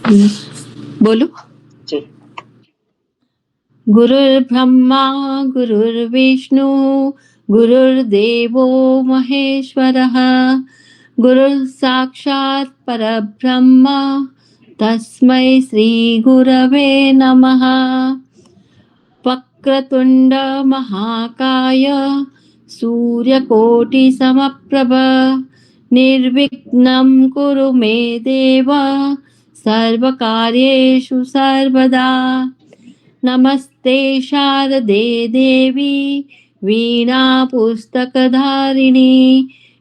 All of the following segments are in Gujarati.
બોલું જી. ગુરુર્બ્રહ્મા ગુરુર્વિષ્ણુ ગુરુર્દેવો મહેશ્વરઃ ગુરુઃ સાક્ષાત પરબ્રહ્મ તસ્मै શ્રી ગુરવે નમઃ. વક્રતુંડ મહાકાય સૂર્યકોટિ સમપ્રભ નિર્વિઘ્नं કુરુ મે દેવ સર્વકાર્યેષુ સર્વદા. નમસ્તે શારદે દેવી વીણા પુસ્તકધારિણી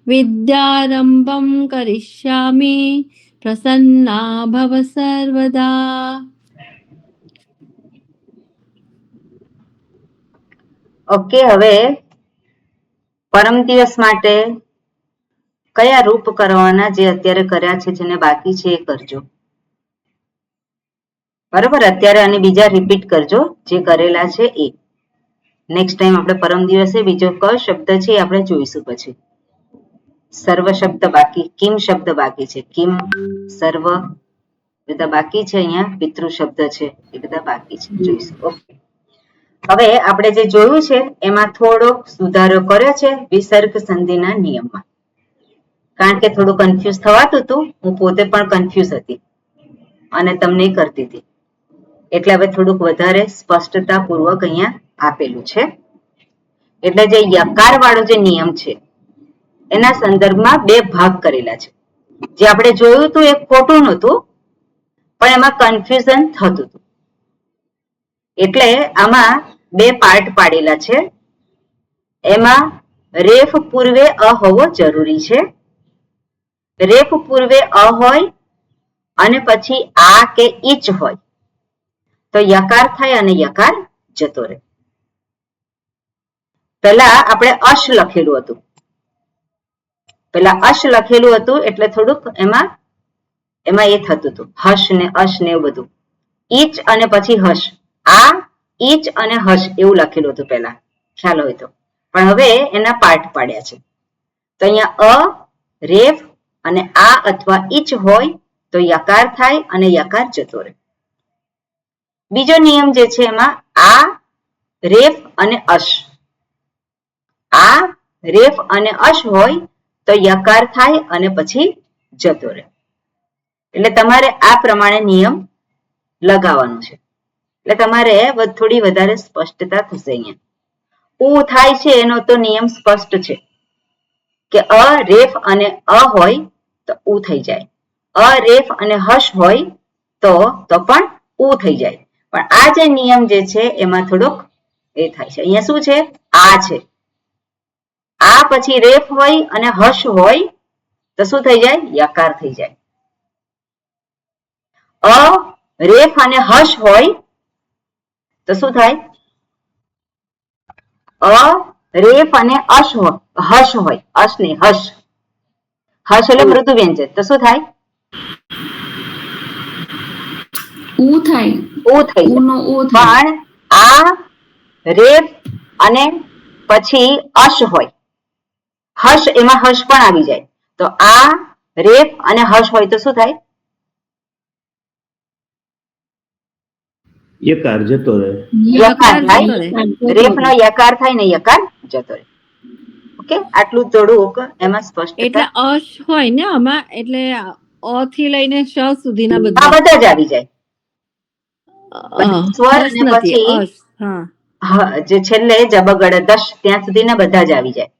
વિદ્યારંભં કરિષ્યામિ પ્રસન્ના ભવ સર્વદા. ઓકે, હવે પરમ દિવસ માટે કયા રૂપ કરવાના જે અત્યારે કર્યા છે, જેને બાકી છે એ કરજો. બરાબર, અત્યારે અને બીજા રિપીટ કરજો જે કરેલા છે એ. નેક્સ્ટ ટાઈમ આપણે પરમ દિવસે બીજો કયો શબ્દ છે એ આપણે જોઈશું. પછી સર્વ શબ્દ બાકી, કિમ શબ્દ બાકી છે, કિમ સર્વ બધા બાકી છે. અહીંયા પિતૃ શબ્દ છે એ બધા બાકી છે, જોઈશું. ઓકે, હવે આપણે જે જોયું છે એમાં થોડો સુધારો કર્યો છે વિસર્ગ સંધિના નિયમમાં, કારણ કે થોડું કન્ફ્યુઝ થવાતું હતું. હું પોતે પણ કન્ફ્યુઝ હતી અને તમને કરતી હતી, એટલે હવે થોડુંક વધારે સ્પષ્ટતા પૂર્વક અહીંયા આપેલું છે. એટલે જે યકાર વાળો જે નિયમ છે એના સંદર્ભમાં બે ભાગ કરેલા છે. જે આપણે જોયું હતું એ ખોટું નહોતું, પણ એમાં કન્ફ્યુઝન થતું હતું, એટલે આમાં બે પાર્ટ પાડેલા છે. એમાં રેફ પૂર્વે અ હોવો જરૂરી છે. રેફ પૂર્વે અ હોય અને પછી આ કે ઈચ હોય તો યકાર થાય અને યકાર જતો રહે. પેલા આપણે અશ લખેલું હતું, એટલે થોડુંક એમાં એ થતું હતું, હશ ને અશ ને એવું બધું. ઈચ અને પછી હશ, આ ઈચ અને હશ એવું લખેલું હતું પેલા, ખ્યાલ હોય તો. પણ હવે એના પાર્ટ પાડ્યા છે. તો અહીંયા અ, રેફ અને આ અથવા ઈચ હોય તો યકાર થાય અને યકાર જતો રહે. બીજો નિયમ જે છે એમાં આ, રેફ અને અશ, આ, રેફ અને અશ હોય તો યકાર થાય અને પછી જતો રહે. એટલે તમારે આ પ્રમાણે નિયમ લગાવવાનો છે. એટલે તમારે થોડી વધારે સ્પષ્ટતા થશે. અહીંયા ઉ થાય છે એનો તો નિયમ સ્પષ્ટ છે કે અ, રેફ અને અ હોય તો ઉ થઈ જાય, અ, રેફ અને હશ હોય તો પણ ઉ થઈ જાય. પણ આ જે નિયમ જે છે એમાં થોડોક એ થાય છે. અહીંયા શું છે, આ છે, આ પછી રેફ હોય અને હશ હોય તો શું થઈ જાય, યકાર થઈ જાય. અ, રેફ અને હશ હોય તો શું થાય, અ, રેફ અને હશ હોય, અશ નહીં, હશ, હશ એટલે મૃદુ વ્યંજન, તો શું થાય, ઉ થાય, ઉ થઈ જાય. પણ આ, રેફ અને પછી અશ હોય, હશ, એમાં હશ પણ આવી જાય, તો આ, રેફ અને હશ હોય તો શું થાય, યકાર જતો રહે, યકાર થાય, રેફ નો યકાર થાય ને યકાર જતો રહે. ઓકે, આટલું થોડુંક એમાં સ્પષ્ટ. એટલે અશ હોય ને આમાં, એટલે અ થી લઈને શ સુધીના બધા જ આવી જાય, સ્વર અને પછી જે છેલ્લે જબગડ દશ ત્યાં સુધીના બધા જ આવી જાય.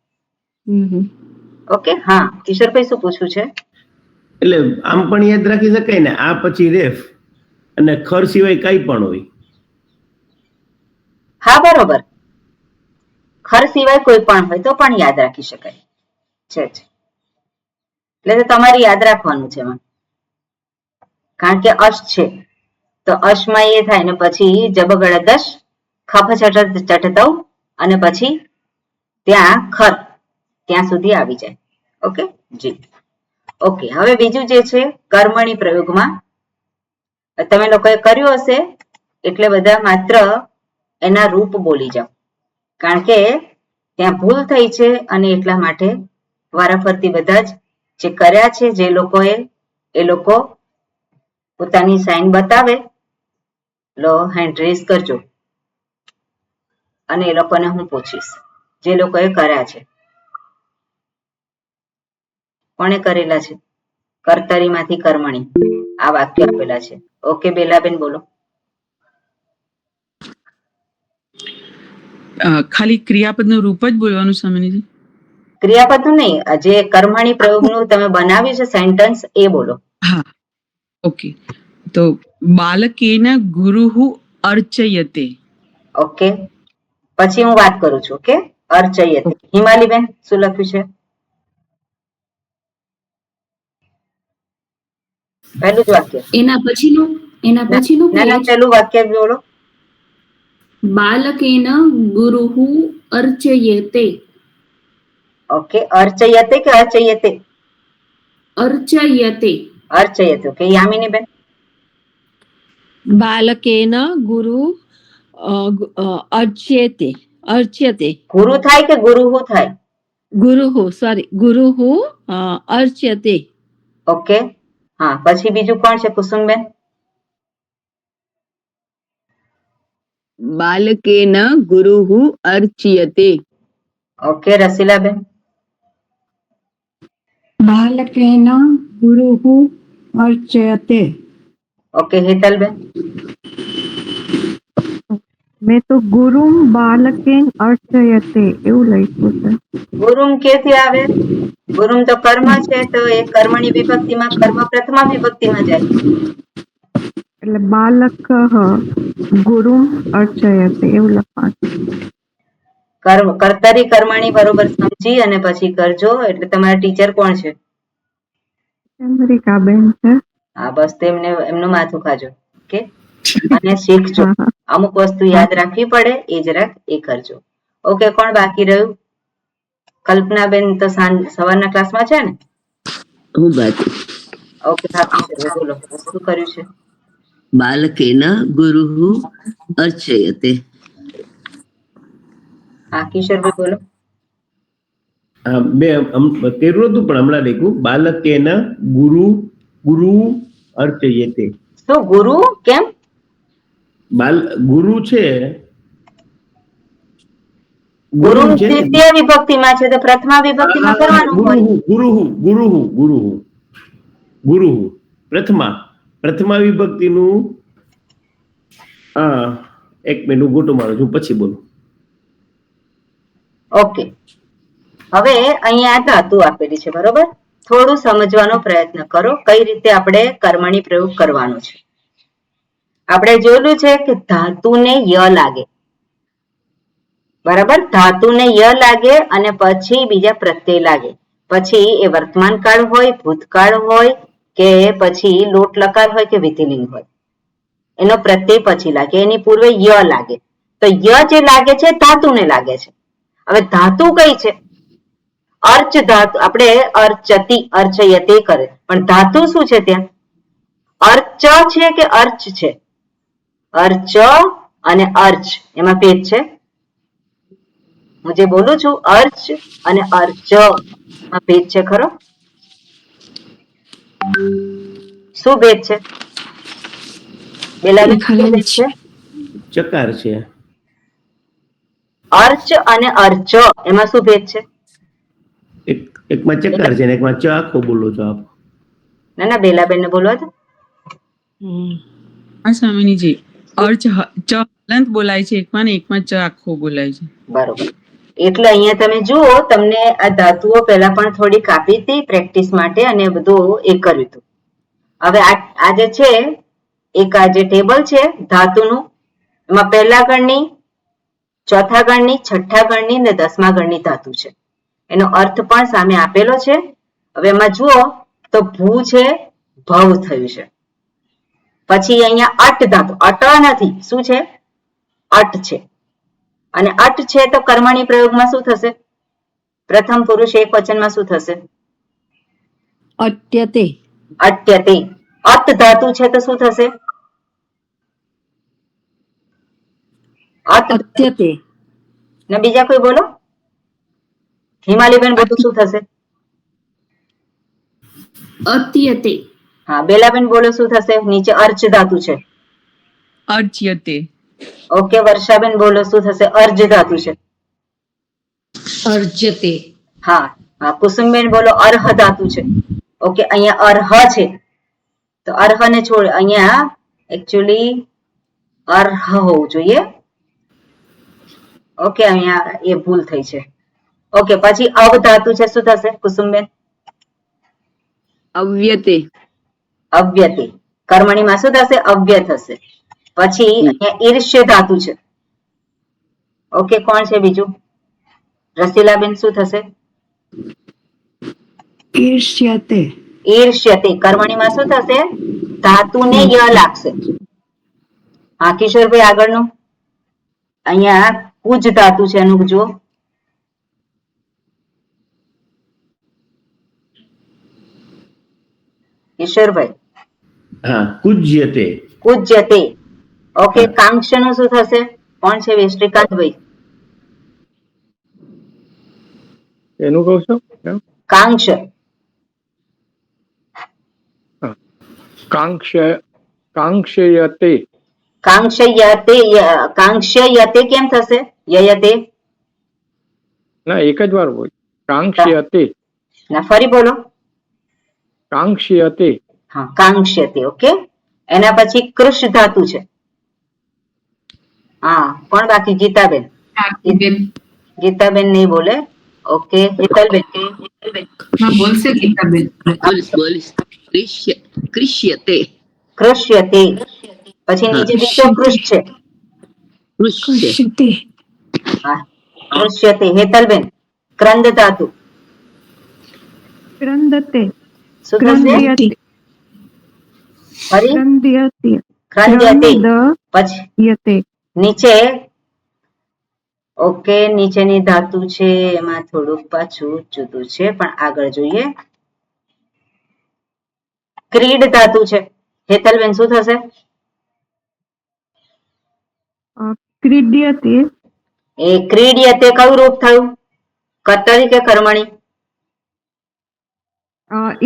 ઓકે, હા કિશોરભાઈ શું પૂછવું છે? એટલે આમ પણ યાદ રાખી શકાય ને, આ પછી રેફ અને ખર સિવાય કઈ પણ હોય. હા બરોબર, ખર સિવાય કોઈ પણ હોય તો પણ યાદ રાખી શકાય છે. એટલે તમારે યાદ રાખવાનું છે એમાં, કારણ કે અશ છે તો અશમાં એ થાય ને પછી જબગડ દશ, ખફ ચટતવ અને પછી ત્યાં ખર ત્યાં સુધી આવી જાય. ઓકે જી, ઓકે. હવે બીજું જે છે કર્મણી પ્રયોગમાં તમે લોકોએ કર્યું હશે એટલે બધા માત્ર એના રૂપ બોલી જાઓ, કારણ કે ત્યાં ભૂલ થઈ છે અને એટલા માટે વારાફરતી બધા જ જે કર્યા છે જે લોકોએ એ લોકો પોતાની સાઇન બતાવે લો હેન્ડ રેઝ કરજો અને એ લોકોને હું પૂછીશ જે લોકોએ કર્યા છે. કોણે કરેલા છે? કર્તરીમાંથી કર્મણી આ વાક્ય આપેલા છે. ઓકે બેલાબેન બોલો. ખાલી ક્રિયાપદનું રૂપ જ બોલવાનું સ્વામીજી? ક્રિયાપદનું નહીં, જે કર્મણી પ્રયોગનું તમે બનાવ્યું છે સેન્ટેન્સ એ બોલો. હા, ઓકે. તો બાલકેન ગુરુઃ અર્ચયતે. ઓકે, પછી હું વાત કરું છું. ઓકે, અર્ચયતે. હિમાલીબેન શું લખ્યું છે? પહેલું જ વાક્ય. એના પછીનું ના ના, પહેલું વાક્ય બોલો. બાલકેન ગુરુઃ અર્ચયતે. ઓકે, અર્ચયતે કે અર્ચયતે? અર્ચયતે. અર્ચયતે. ઓકે, યામિની બેન. બાલકેન ગુરુ અર્ચ્યતે. અર્ચ્યતે. ગુરુ થાય કે ગુરુહુ થાય? ગુરુઃ અર્ચ્યતે. ઓકે, હા, પછી બીજું કોણ છે કુસુમબેન? બાલકેન ગુરુઃ અર્ચ્યતે. ઓકે, રસીલાબેન. બાલકેન ગુરુઃ અર્ચયતે. ઓકે, હેતલબેન. મેં તો ગુરુમ બાલકેન અર્ચયતે એવું લખ્યું છે. ગુરુમ ક્યાંથી આવે? ગુરુમ તો કર્મ છે, તો એ કર્મની વિભક્તિમાં કર્મ પ્રથમા વિભક્તિમાં જાય. એટલે બાલક ગુરુમ અર્ચયતે એવું લખવાનું. કર્તરી કર્મણી બરોબર સમજી અને પછી કરજો. એટલે તમારા ટીચર કોણ છે? ચંદ્રિકાબેન છે. હા, બસ તેમને એમનું માથું ખાજો. ઓકે, અને શીખજો. અમુક વસ્તુ યાદ રાખવી પડે, એ જરાક એ કરજો. ઓકે, કોણ બાકી રહ્યું? કલ્પનાબેન તો સવારના ક્લાસમાં છે ને? હું બાકી. ઓકે, બોલો શું કર્યું છે? બાલકેન ગુરુઃ અર્ચયતે. હા, કિશોરભાઈ બોલો. બે કર્યું હતું પણ હમણાં લખ્યું બાલકેન ગુરુ અર્ચયતે. શું ગુરુ? કેમ ગુરુ છે? ગુરુ દ્વિતીય વિભક્તિમાં છે તો પ્રથમા વિભક્તિમાં કરવાનું હોય. ગુરુ પ્રથમા વિભક્તિનું. એક મિનિટ ગોટો મારું છું, પછી બોલું. ઓકે, હવે અહીંયા ધાતુ આપેલી છે બરોબર. થોડું સમજવાનો પ્રયત્ન કરો કઈ રીતે આપણે કર્મણી પ્રયોગ કરવાનો છે. આપણે જોયેલું છે કે ધાતુને ય લાગે, બરાબર. ધાતુને ય લાગે અને પછી બીજા પ્રત્યય લાગે. પછી એ વર્તમાન કાળ હોય, ભૂતકાળ હોય કે પછી લોટ લકાર હોય કે વિધિલિંગ હોય, એનો પ્રત્યય પછી લાગે. એની પૂર્વે ય લાગે. તો ય જે લાગે છે ધાતુને લાગે છે. હવે ધાતુ કઈ છે? અર્ચ ધાતુ. આપણે અર્ચતી અર્ચયતે કરે, પણ ધાતુ શું છે ત્યાં? અર્ચ છે કે અર્ચ છે? અર્ચ અને અર્ચ એમાં ભેદ છે. હું જે બોલું છું અર્ચ અને અર્ચ માં ભેદ છે ખરો? શું ભેદ છે? બેલા છે ચકાર છે. અર્ચ અને અર્ચ એમાં શું ભેદ છે? એકમાં ચકાર છે ને એકમાં ચ આખો બોલો છો આપ. ના ના, બેલાબેન ને બોલવા દો. હા સ્વામીજી, અર્ચ ચ હલંત બોલાય છે એકમાં ને એકમાં ચ આખો બોલાય છે. બરોબર. એટલે અહીંયા તમે જુઓ, તમને આ ધાતુઓ પહેલા પણ થોડીક આપી હતી પ્રેક્ટિસ માટે અને બધું એ કર્યું હતું. હવે આ જે છે એક આ જે ટેબલ છે ધાતુનું, એમાં પહેલા ગણની, ચોથા ગણની, છઠ્ઠા ગણની ને 10મા ગણની ધાતુ છે. એનો અર્થ પણ સામે આપેલો છે. હવે એમાં જુઓ તો ભૂ છે, ભવ થયું છે. પછી અહીંયા અટ ધાતુ, અટ નથી, શું છે? અટ છે. અને અટ છે તો કર્મણી પ્રયોગમાં શું થશે? પ્રથમ પુરુષ એક વચનમાં શું થશે? અટ્યતે. અટ્યતે. અત ધાતુ છે તો શું થશે? અત્યતે. ને બીજા કોઈ બોલો. હિમાલીબેન બોલો શું થશે? અત્યતે. હા બેલાબેન બોલો શું થશે? નીચે અર્ચ ધાતુ છે. अर्च्यते ઓકે વર્ષાબેન બોલો શું થશે? અર્જ ધાતુ છે. अर्जते હા હા કુસુમબેન બોલો અર્હ ધાતુ છે. ઓકે અહીંયા અર્હ છે તો અર્હ ને છોડ અહીંયા એકચ્યુઅલી અર્હ હોવું જોઈએ. ઓકે અહીંયા એ ભૂલ થઈ છે. ઓકે પછી અવ ધાતુ છે શું થશે કુસુમબેન? अव्यते અવ્યતે. કર્મણીમાં શું થશે? અવ્ય થશે. પછી અહીંયા ઈર્ષ્ય ધાતુ છે. ઓકે કોણ છે બીજું? રસીલાબેન શું થશે? ईर्ष्यते ઈર્ષ્યતે. કર્મણીમાં શું થશે? ધાતુને ય લાગશે. હા કિશોરભાઈ આગળનું. અહીંયા કુજ ધાતુ છે એનું જુઓ. કિશોરભાઈ હા કુજ્યતે. કુજ્યતે. ઓકે કાંક્ષ નું શું થશે? કોણ છે? શ્રીકાંતભાઈ. એનું કહું છું કાંક્ષ કાંક્ષયતે કાંક્ષયતે. કાંક્ષયતે કેમ થશે? યયતે ના એક જ વાર બોલ કાંક્ષયતે ના ફરી બોલો. કાંક્ષયતે હા કાંક્ષયતે. ઓકે એના પછી કૃષ ધાતુ છે. હા કોણ બાકી? ગીતાબેન. ગીતાબેન નહીં બોલે. ઓકે હેતલબેન. બોલશે ગીતાબેન. बोलिस कृष्यते કૃષ્યતે. પછી નીચે બીજો કૃષ છે. कृष्य कृष्यते હા કૃષ્યતે. હેતલબેન ક્રંદ ધાતુ क्रन्दते શું થશે? क्रन्द्यते ફરી क्रन्द्यते ક્રંદ્યતે. क्रन्दयते પછી નીચે ઓકે નીચેની ધાતુ છે એમાં થોડુંક પાછું જુદું છે પણ આગળ જોઈએ. ક્રીડ ધાતુ છે. હેતલબેન શું થશે? क्रीड्यते એ ક્રીડયતે કયું રૂપ થયું? કર્તરી કે કર્મણી?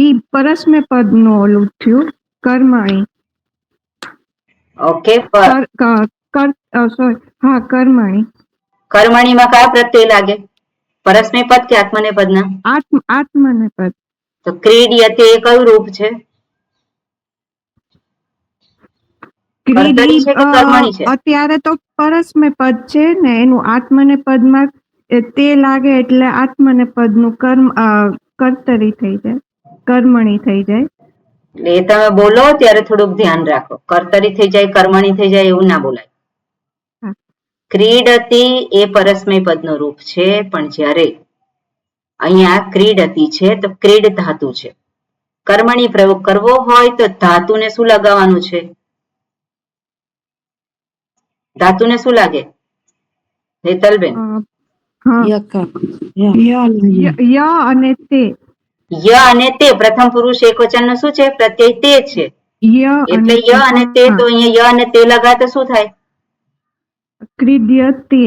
ઈ પરસ્મે પદ નું ઓલું થયું કર્મણી ઓકે સોરી હા કર્મણી કર્મણીમાં કયા પ્રત્યય લાગે? પરસ્મય પદ કે આત્મનેપદ ના? આત્મને પદ તો ક્રીડયતે એ કયું રૂપ છે? કર્તરી છે કે કર્મણી છે? અત્યારે તો પરસ્મે પદ છે ને એનું આત્મને પદમાં તે લાગે એટલે આત્મને પદ નું કર્તરી થઈ જાય કર્મણી થઈ જાય. એટલે એ તમે બોલો ત્યારે થોડુંક ધ્યાન રાખો. કર્તરી થઈ જાય કર્મણી થઈ જાય એવું ના બોલાય. હા. ક્રીડતી એ પરસ્મય પદનું રૂપ છે પણ જ્યારે અહીંયા ક્રીડતી છે તો ક્રીડ ધાતુ છે. કર્મણી પ્રયોગ કરવો હોય તો ધાતુને શું લગાવવાનું છે? ધાતુને શું લાગે? હેતલબેન ય અને તે ય અને તે. પ્રથમ પુરુષ એકવચન નું શું છે? પ્રત્યય તે છે. એટલે ય અને તે. તો અહીંયા ય અને તે લગાવે તો શું થાય? ક્રીડ્યતે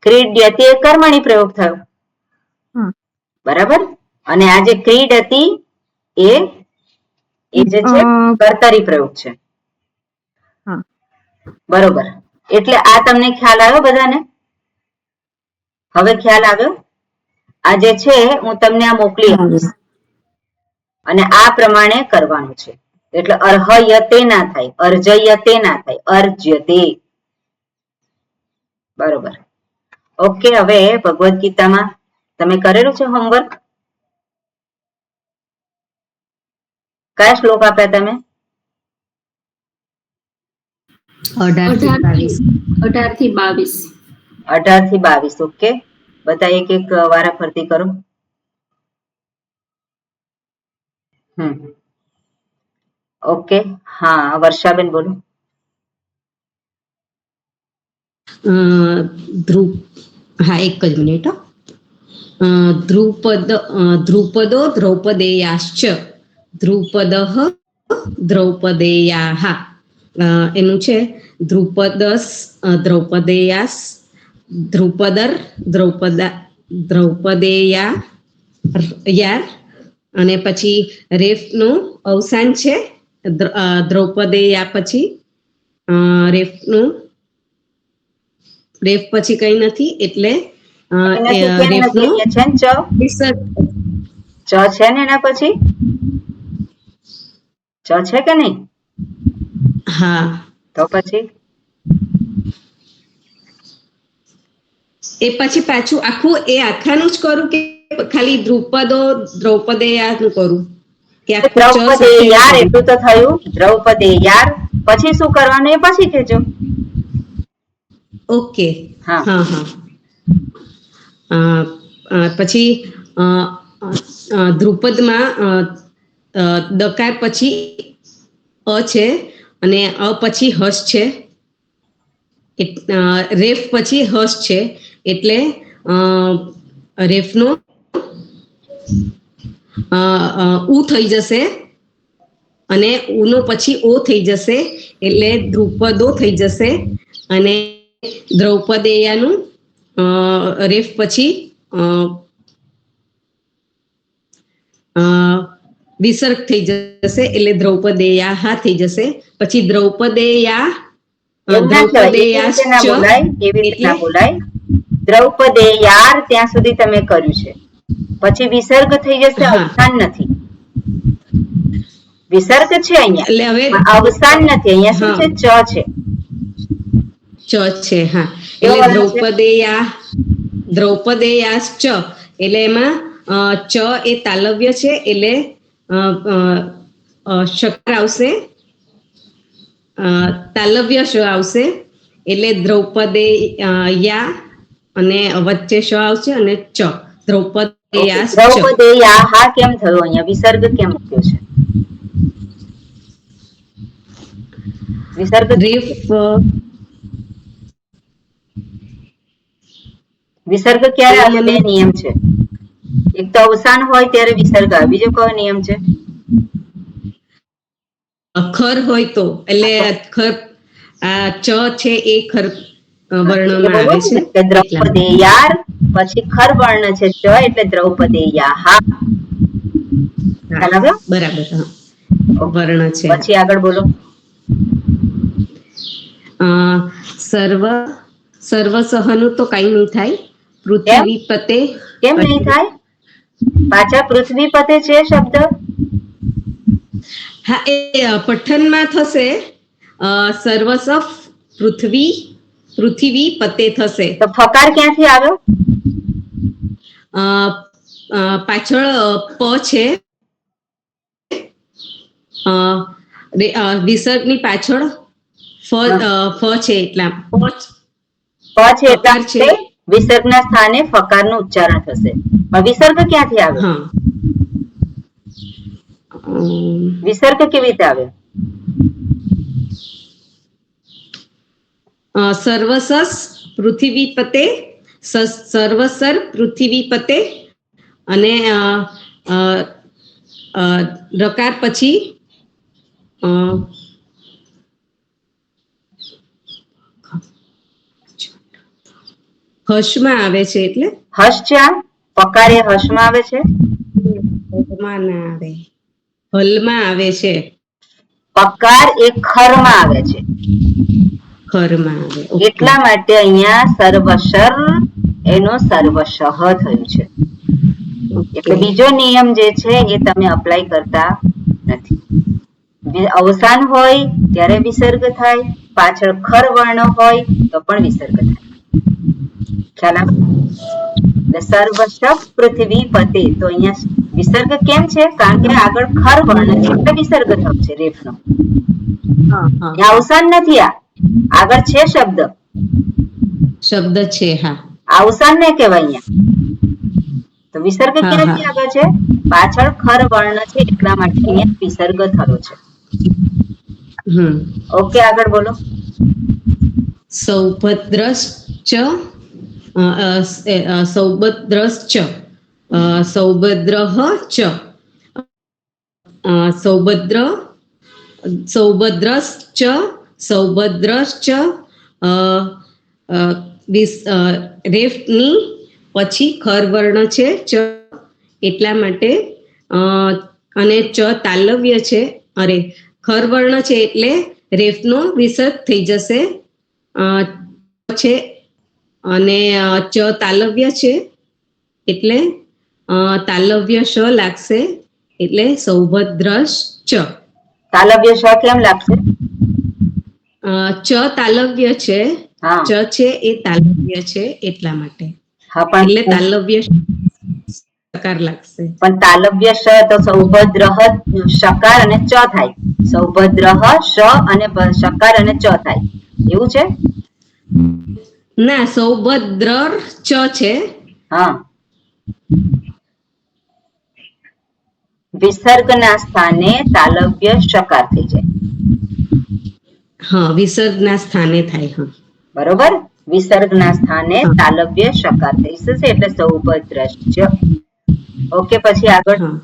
ક્રીડ્યતે કર્મણી પ્રયોગ થયો. બરાબર. અને આ જે ક્રીડ હતી એ જે છે કર્તરી પ્રયોગ છે. બરોબર. એટલે આ તમને ખ્યાલ આવ્યો બધાને? હવે ખ્યાલ આવ્યો? આ જે છે હું તમને આ મોકલી આપીશ અને આ પ્રમાણે કરવાનું છે. એટલે અર્હયતે ના થાય, અર્જયતે ના થાય, અર્જ્યતે. બરોબર. ઓકે હવે ભગવદ્ ગીતામાં તમે કરેલું છે હોમવર્ક? કયા શ્લોક આપ્યા તમે? 18 થી 22. 18 થી 22. ઓકે બધા એક એક વારા ફરતી કરો. ઓકે હા વર્ષાબેન બોલો. હા એક જ મિનિટ. ધ્રુપદો દ્રૌપદેયાશ્ચ ધ્રુપદ દ્રૌપદેયાઃ. એનું છે ધ્રુપદસ દ્રૌપદેયાસ ધ્રુપદર દ્રૌપદેયા યાર અને પછી રેફ નું અવસાન છે દ્રૌપદેયા પછી રેફનું રેફ પછી કઈ નથી એટલે રેફનું વિસર્ગ ચ છે ને એના પછી ચ છે કે નહીં? હા તો પછી એ પછી પાછું આખું એ આખાનું જ કરું કે ખાલી દ્રૌપદેયાનું કરું કે આખું ચ સાથે દ્રૌપદેયાર એટલું તો થયું. દ્રૌપદેયાર પછી શું કરવાનું એ પછી કહેજો. ઓકે હા. હા પછી ધ્રુપદમાં દકાર પછી અ છે અને અ પછી હસ છે, રેફ પછી હસ છે એટલે રેફનો ઉ થઈ જશે અને ઉનો પછી ઓ થઈ જશે એટલે દ્રુપદો થઈ જશે અને દ્રૌપદેયાનું રેફ પછી વિસર્ગ થઈ જશે એટલે દ્રૌપદેયા થઈ જશે. પછી દ્રૌપદેયા દ્રૌપદેયાર ત્યાં સુધી તમે કર્યું છે, પછી વિસર્ગ થઈ જશે, અવસાન નથી. વિસર્ગ છે અહીંયા એટલે હવે અવસાન નથી. અહીંયા શું છે? ચ છે. ચ છે. હા એટલે દ્રૌપદેયા ચ એટલે એમાં ચ એ તાલવ્ય છે એટલે શકાર આવશે, તાલવ્ય શ આવશે એટલે દ્રૌપદેયા અને વચ્ચે શ આવશે અને ચ દ્રૌપદેયા હા કેમ થયો? અહીંયા વિસર્ગ કેમ મૂક્યો છે? વિસર્ગ વિસર્ગ ક્યારે આવે? બે નિયમ છે. એક તો અવસાન હોય ત્યારે વિસર્ગ આવે. બીજો કયો નિયમ છે? ખર હોય તો એટલે ખર આ ચ છે એ ખર વર્ણમાં આવે છે. દ્રૌપદેયાર પછી ખર વર્ણ છે ચ એટલે દ્રૌપદેયા. બરાબર વર્ણ છે. પછી આગળ બોલો. સર્વસહનું તો કઈ નહીં થાય. પૃથ્વી પતે કેમ નહીં થાય? પાછા પૃથ્વી પતે છે શબ્દ. હા એ પઠનમાં થશે સર્વસ પૃથ્વી પતે થશે. તો ફકાર ક્યાંથી આવ્યો? પાછળ પ છે, વિસર્ગની પાછળ ફ છે એટલા પ છે એટલે વિસર્ગના સ્થાને ફકારનું ઉચ્ચારણ થશે. પણ વિસર્ગ ક્યાંથી આવ્યો? વિસર્ગ કેવી રીતે આવ્યો? સર્વસસ પૃથ્વી પતે, સર્વસર પૃથ્વી પતે અને રકાર પછી હર્ષમાં આવે છે એટલે હર્ષ છે. પકાર એ હર્ષમાં આવે છે, હલમાં ના આવે, હલમાં આવે છે. પકાર એ ખરમાં આવે છે, ખરમાં આવે. એટલા માટે અહીંયા સર્વશર એનો સર્વશઃ થયું છે. એટલે બીજો નિયમ જે છે એ તમે અપ્લાય કરતા નથી. અવસાન હોય ત્યારે વિસર્ગ થાય, પાછળ ખર વર્ણ હોય તો પણ વિસર્ગ થાય. ખ્યાલ આવે? સર્વશઃ પૃથ્વી પતે તો અહીંયા વિસર્ગ કેમ છે? કારણ કે આગળ ખર વર્ણ છે એટલે વિસર્ગ થયો છે રેફનો. અવસાન નથી, આગળ છે શબ્દ છે. હા અવસાન ને કહેવાય અહીંયા. તો વિસર્ગ ક્યાંથી આગળ છે? પાછળ ખર વર્ણ છે એટલા માટે અહીંયા વિસર્ગ થયો છે. ઓકે આગળ બોલો. સૌભદ્રશ્ચ સૌભદ્રશ્ચ સૌભદ્રઃ ચ સૌભદ્રશ્ચ સૌભદ્રશ્ચ રેફની પછી ખર વર્ણ છે ચ એટલા માટે અને ચ તાલવ્ય છે. અરે ખર વર્ણ છે એટલે રેફનો વિસર્ગ થઈ જશે. છે અને ચ તાલવ્ય છે એટલે તાલવ્ય શ લાગશે એટલે સૌભદ્રશ ચ. તાલવ્ય શ કેમ લાગશે? ચ તાલવ્ય છે, હા ચ છે એ તાલવ્ય છે એટલા માટે. હા પણ એટલે તાલવ્ય સકાર લાગશે. પણ તાલવ્ય શ તો સૌભદ્રહ શકાર અને ચ થાય. સૌભદ્રહ શ અને શકાર અને ચ થાય એવું છે? ના, સૌભદ્ર ચ છે. હા, વિસર્ગના સ્થાને તાલવ્ય શકાર થઈ જાય. હા, વિસર્ગના સ્થાને થાય. હા, બરોબર. વિસર્ગના સ્થાને તાલવ્ય શકાર થઈ જશે એટલે સૌભદ્રશ્ચ. ઓકે, પછી આગળ હા.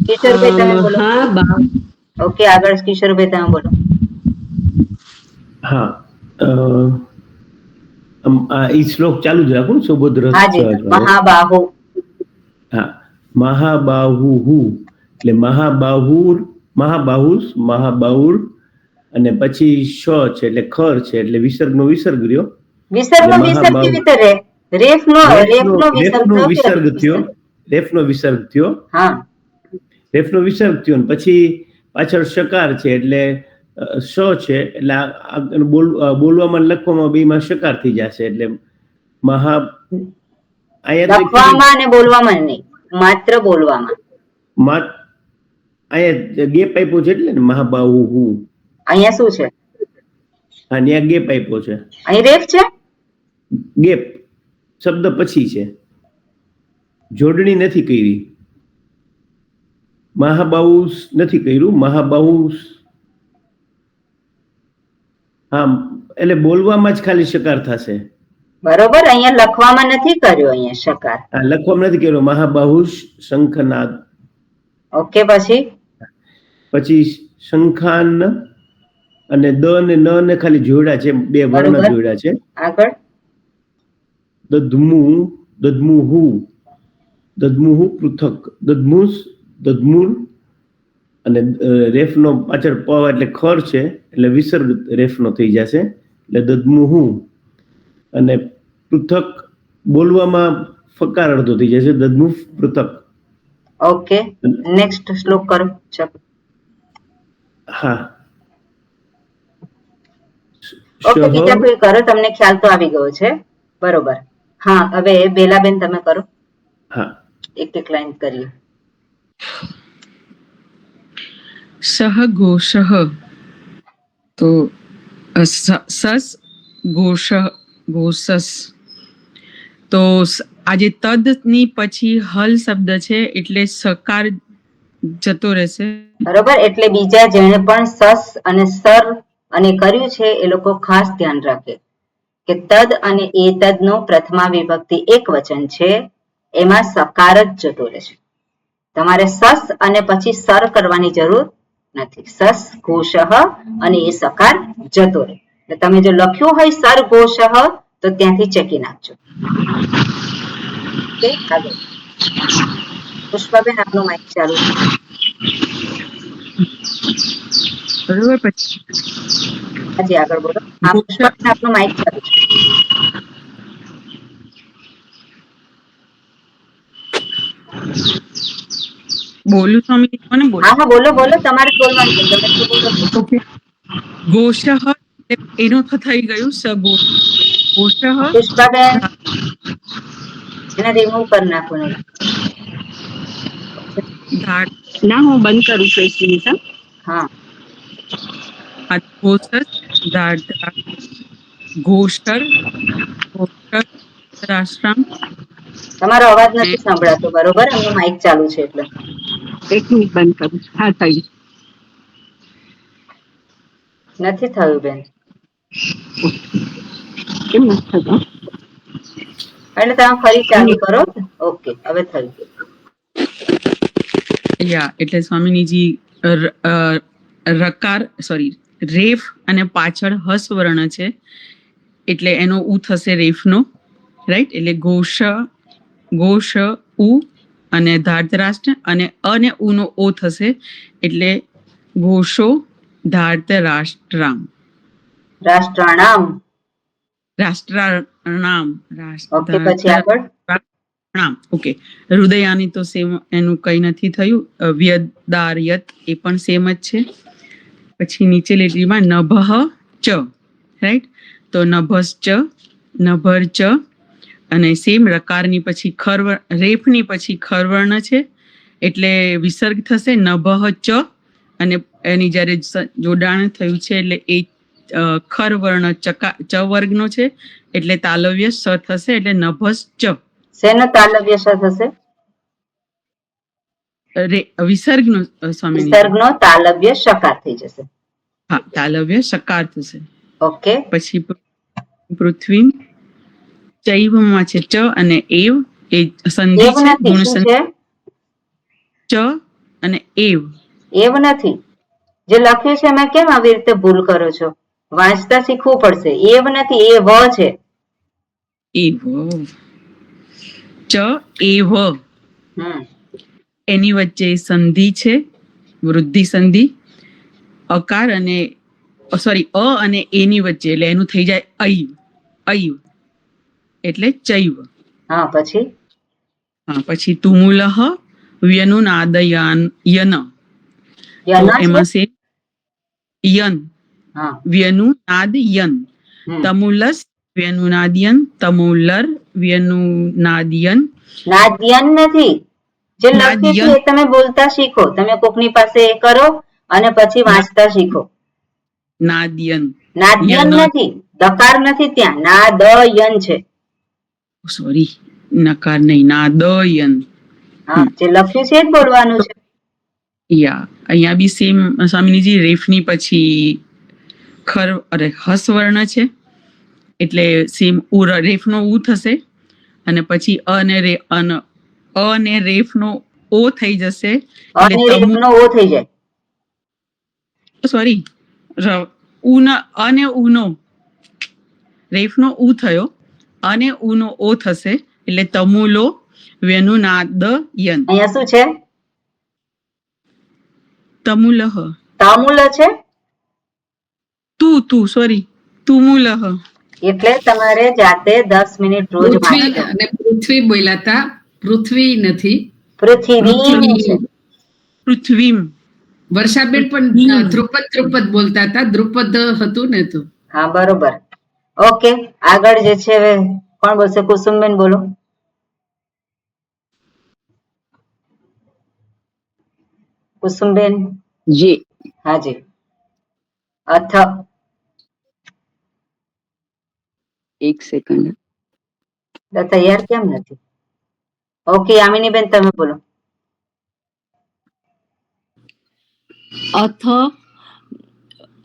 કિશોરભાઈ તમે બોલો. હા, ઓકે, આગળ કિશોરભાઈ તમે બોલો. હા, ઈ શ્લોક ચાલુ જ રાખું. સૌભદ્ર. હાજી, મહાબાહુ. હા, મહાબાહુ એટલે મહાબાહુર, મહાબાહુર અને પછી શ છે એટલે ખર છે એટલે વિસર્ગનો વિસર્ગ રહ્યો. વિસર્ગનો વિસર્ગ કેવી રીતે રહે? રેફનો વિસર્ગ થયો. રેફનો વિસર્ગ થયો. હા, રેફનો વિસર્ગ થયો ને પછી પાછળ શકાર છે એટલે શ છે એટલે બોલવામાં લખવામાં બેમાં શકાર થઈ જશે એટલે મહા. લખવામાં અને બોલવામાં નહીં, માત્ર બોલવામાં. અહીંયા ગેપ આપ્યો છે એટલે ને મહાબાહુ. અહીંયા શું છે? હા, ત્યાં ગેપ આપ્યો છે. અહીં રેફ છે. ગેપ શબ્દ પછી છે, જોડણી નથી કરી. મહાબાહુ નથી કર્યું. મહાબાહુ હા એટલે બોલવામાં જ ખાલી શકાર થશે. બરોબર, અહીંયા લખવામાં નથી કર્યો. અહીંયા શકાર લખવામાં નથી કર્યો. મહાબાહુ શંખનાદ. ઓકે, પછી શંખાન અને દ ને ન ને ખાલી જોડ્યા છે, બે વર્ણ જોડ્યા છે. આગળ દદ્મુહુ પૃથક. દદ્મુર અને રેફનો પાછળ પ એટલે ખર છે એટલે વિસર્ગ રેફનો થઈ જશે એટલે દદ્મુહુ. અને પૃથક બોલવામાં ફકાર અડધો થઈ જશે, દદ્મુ પૃથક. ઓકે, નેક્સ્ટ શ્લોક કરો. હા, ઓકે, બીજા કોઈ કરો. તમને ખ્યાલ તો આવી ગયો છે. બરોબર. હા, હવે બેલાબેન તમે કરો. હા, એક લાઈન કરીએ. સહ ઘોષ તો સસ ઘોષસ. તો આજે તદ ની પછી હલ શબ્દ છે એટલે સકાર જતો રહેશે. બરોબર, એટલે બીજા જેણે પણ સસ અને સર અને કર્યું છે એ લોકો ખાસ ધ્યાન રાખે કે તદ અને એ તદ નો પ્રથમા વિભક્તિ એક વચન છે એમાં સકાર જ જતો રહેશે. તમારે સસ અને પછી સર કરવાની જરૂર નથી. સસ ઘોષ અને એ સકાર જતો રહે. તમે જો લખ્યું હોય સર ઘોષ તો ત્યાંથી ચેકી નાખજો. આગળ પુષ્પાબેન આપનું માઇક ચાલુ છે. બરોબર. પછી હાજી, આગળ બોલો. પુષ્પાબેન આપનું માઇક ચાલુ છે. બોલું સ્વામી, કોને બોલું? હા, બોલો તમારે બોલવાનું છે. તમે શું બોલો છો? ઘોષ એનું તો થઈ ગયું. સગોષ. પુષ્પાબેન એને રિમૂવ કરી નાખો ને. ના, હું બંધ કરું છું. હા, ઘોષર રાષ્ટ્રમ. તમારો અવાજ નથી સંભળાતો. બરોબર, એમનું માઇક ચાલુ છે એટલે. એક મિનિટ બંધ કરું. હા, થઈ નથી થયું બેન. કેમ નથી થતું? એટલે તમે ફરી ચાલુ કરો. ઓકે, હવે થયું. એટલે સ્વામિનીજી રેફ અને પાછળ હસ વર્ણ છે એટલે એનો ઉ થશે રેફનો. રાઈટ, એટલે ઘોષ ઉ અને ધાર્તરાષ્ટ્ર અને અ ને ઉ નો ઓ થશે એટલે ઘોષો ધાર્ત રાષ્ટ્રામ. રાષ્ટ્રાણામ. રાષ્ટ્રાણામ. ઓકે, પછી આગળ. રાષ્ટ્રાણામ. ઓકે. હૃદયાની તો સેમ, એનું કઈ નથી થયું. વ્યદાર્યત એ પણ સેમ જ છે. પછી નીચે લીટીમાં નભઃ ચ, રાઈટ? તો નભશ્ચ, નભર ચ, અને સેમ રકારની પછી રેફની પછી ખરવર્ણ છે એટલે વિસર્ગ થશે નભઃ ચ, અને એની જ્યારે જોડાણ થયું છે એટલે એ ખરવર્ણ ચ વર્ગનો છે એટલે તાલવ્ય સ થશે એટલે નભશ્ચ. શેનો તાલવ્ય સ થશે? વિસર્ગનો સ્વામી. વિસર્ગનો તાલવ્ય શકાર થઈ જશે. હા, તાલવ્ય શકાર થશે. ઓકે. પછી પૃથ્વી ચૈવમાં છે ચ અને એવ, એ સંધિ છે. ગુણ સંધિ ચ અને એવ. એવ નથી જે લખ્યું છે એમાં કેમ આવી રીતે ભૂલ કરો છો? વાંચતા શીખવું પડશે. એવ નથી, એ વ છે. એવ ચ એવ, એની વચ્ચે સંધિ છે, વૃદ્ધિ સંધિ. અકાર અને સોરી અ અને એની વચ્ચે એટલે એનું થઈ જાય ઐવ. ઐવ એટલે ચૈવ. હા, પછી પછી તુમુલઃ વ્યનુનાદયન યન. એમાં છે યન, વ્યનુનાદયન. તમુલસ વ્યનુનાદયન, તમુલર વ્યનુનાદયન. નાદયન નથી જે લખ્યું છે એ તમે બોલતા શીખો. તમે કોકની પાસે એ કરો અને પછી વાંચતા શીખો. નાદયન. નાદયન નથી, દકાર નથી ત્યાં, નાદયન છે. સોરી, નકાર નહીં, નાદયન. હા, જે લખ્યું છે એ જ બોલવાનું છે. યા, અહીંયા બી સેમ સ્વામીજી. રેફની પછી હસવર્ણ છે એટલે સેમ રેફનો ઉ થશે, અને પછી અ ને રેફનો ઓ થઈ જશે એટલે ઓ થઈ જાય. સોરી, અને ઉનો રેફનો ઉ થયો અને ઉનો ઓ થશે એટલે તમુલો વ્યનુનાદયન. અહીંયા શું છે? તમુલહ. તામુલ છે. તું સોરી, તુમુલહ. એટલે તમારે જાતે 10 મિનિટ રોજ વાંચો. અને પૃથ્વી બોલ્યા હતા, પૃથ્વી નથી, પૃથ્વી. પૃથ્વીમ. વર્ષાબેન પણ ધ્રુપદ બોલતા હતા, ધ્રુપદ હતું ને તો. હા, બરોબર. ઓકે, આગળ જે છે હવે કોણ બોલશે? કુસુમબેન બોલો. કુસુમબેન. જી. હાજી. અથ. એક સેકન્ડ. તૈયાર કેમ નથી? ઓકે, યામિનીબેન તમે બોલો.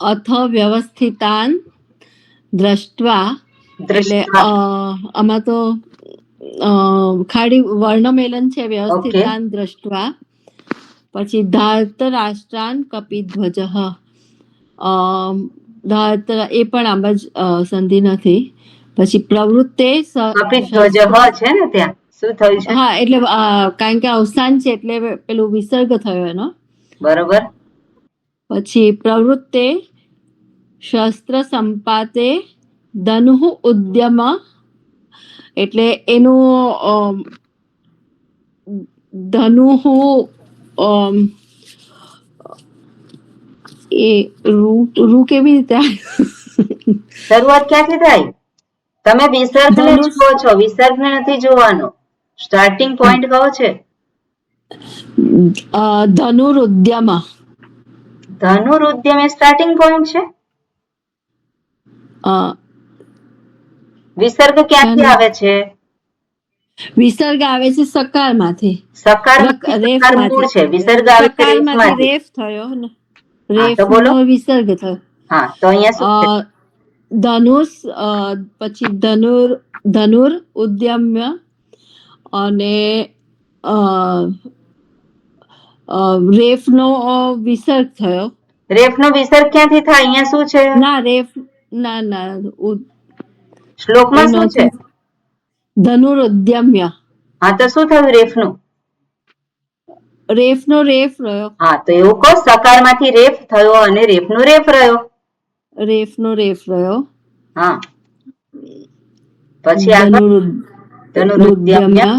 અથ વ્યવસ્થિતાન દ્રષ્ટવા, એટલે આમાં તો ખાલી વર્ણમેલન છે. વ્યવસ્થિતાન દ્રષ્ટવા, પછી ધાર્ત રાષ્ટ્રાન કપિધ્વજ. ધાર્ત એ પણ આમ જ સંધિ નથી. પછી પ્રવૃત્તે કપિધ્વજ છે ને ત્યાં શું થયું છે? હા, એટલે કારણ કે અવસાન છે એટલે પેલું વિસર્ગ થયો એનો. બરોબર. પછી પ્રવૃત્તે શસ્ત્ર સંપાતે ધનુઃ ઉદ્યમ, એટલે એનું ધનુઃ એ રૂ કેવી રીતે? શરૂઆત ક્યાંથી થાય? તમે વિસર્ગ ને જુઓ છો, વિસર્ગ ને નથી જોવાનો. સ્ટાર્ટિંગ પોઈન્ટ કયો છે? ધનુરુદ્યમ. ધનુરુદ્યમ એ સ્ટાર્ટિંગ પોઈન્ટ છે. વિસર્ગ ક્યાંથી આવે છે? વિસર્ગ આવે છે સકાર માંથી. સકાર મૂળ છે. વિસર્ગ આવે છે રેફમાંથી. રેફ થયો ને, રેફનો વિસર્ગ થયો. હા, તો અહીંયા શું? ધનુષ, પછી ધનુર ઉદ્યમ્ય, અને રેફનો વિસર્ગ થયો. રેફનો વિસર્ગ ક્યાંથી થાય? અહીંયા શું છે? ના, રેફ ના શ્લોકમાં શું છે? ધનુરુદ્યમ્ય. હા, તો શું થયું રેફનું? રેફ નો રેફ રહ્યો. હા તો એવું કહો સકારમાંથી રેફ થયો અને રેફનો રેફ રહ્યો. રેફ નો રેફ રહ્યો. હા પછી આગળ ધનુરુદ્યમ્ય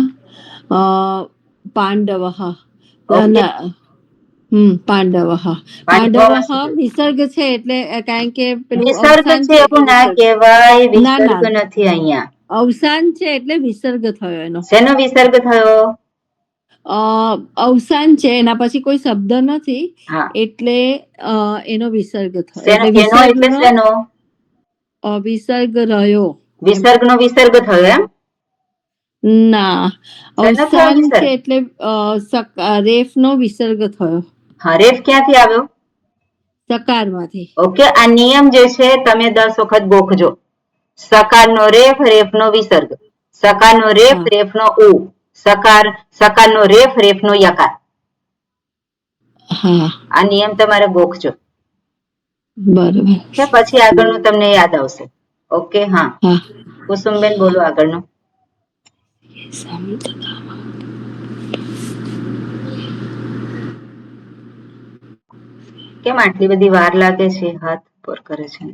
પાંડવઃ ઓકે પાંડવઃ વિસર્ગ છે એટલે કારણ કે પેલું વિસર્ગ અવસાન છે એવું ના એટલે કહેવાય, ના, વિસર્ગ ના. નથી અહીંયા. અવસાન છે એટલે વિસર્ગ થયો એનો. શેનો વિસર્ગ થયો? અવસાન છે એના પછી કોઈ શબ્દ નથી હા એટલે એનો વિસર્ગ થયો. શેનો એટલે એનો એટલે શેનો? વિસર્ગ રહ્યો. વિસર્ગનો વિસર્ગ થયો એમ? ના, શેનો થયો અવસાન વિસર્ગ? છે એટલે રેફ નો વિસર્ગ થયો હા રેફ ક્યાંથી આવ્યો? સકારમાંથી. ઓકે આ નિયમ જે છે તમે 10 વખત ગોખજો. સકારનો રેફ રેફનો વિસર્ગ, સકારનો રેફ હા. રેફનો ઉ, સકારનો રેફ રેફનો યકાર. હા આ નિયમ તમારે ગોખજો. બરોબર. કે પછી આગળનું તમને યાદ આવશે. ઓકે હા હા કુસુમબેન બોલો આગળનું. કેમ આટલી બધી વાર લાગે છે? હાથ પર કરે છે.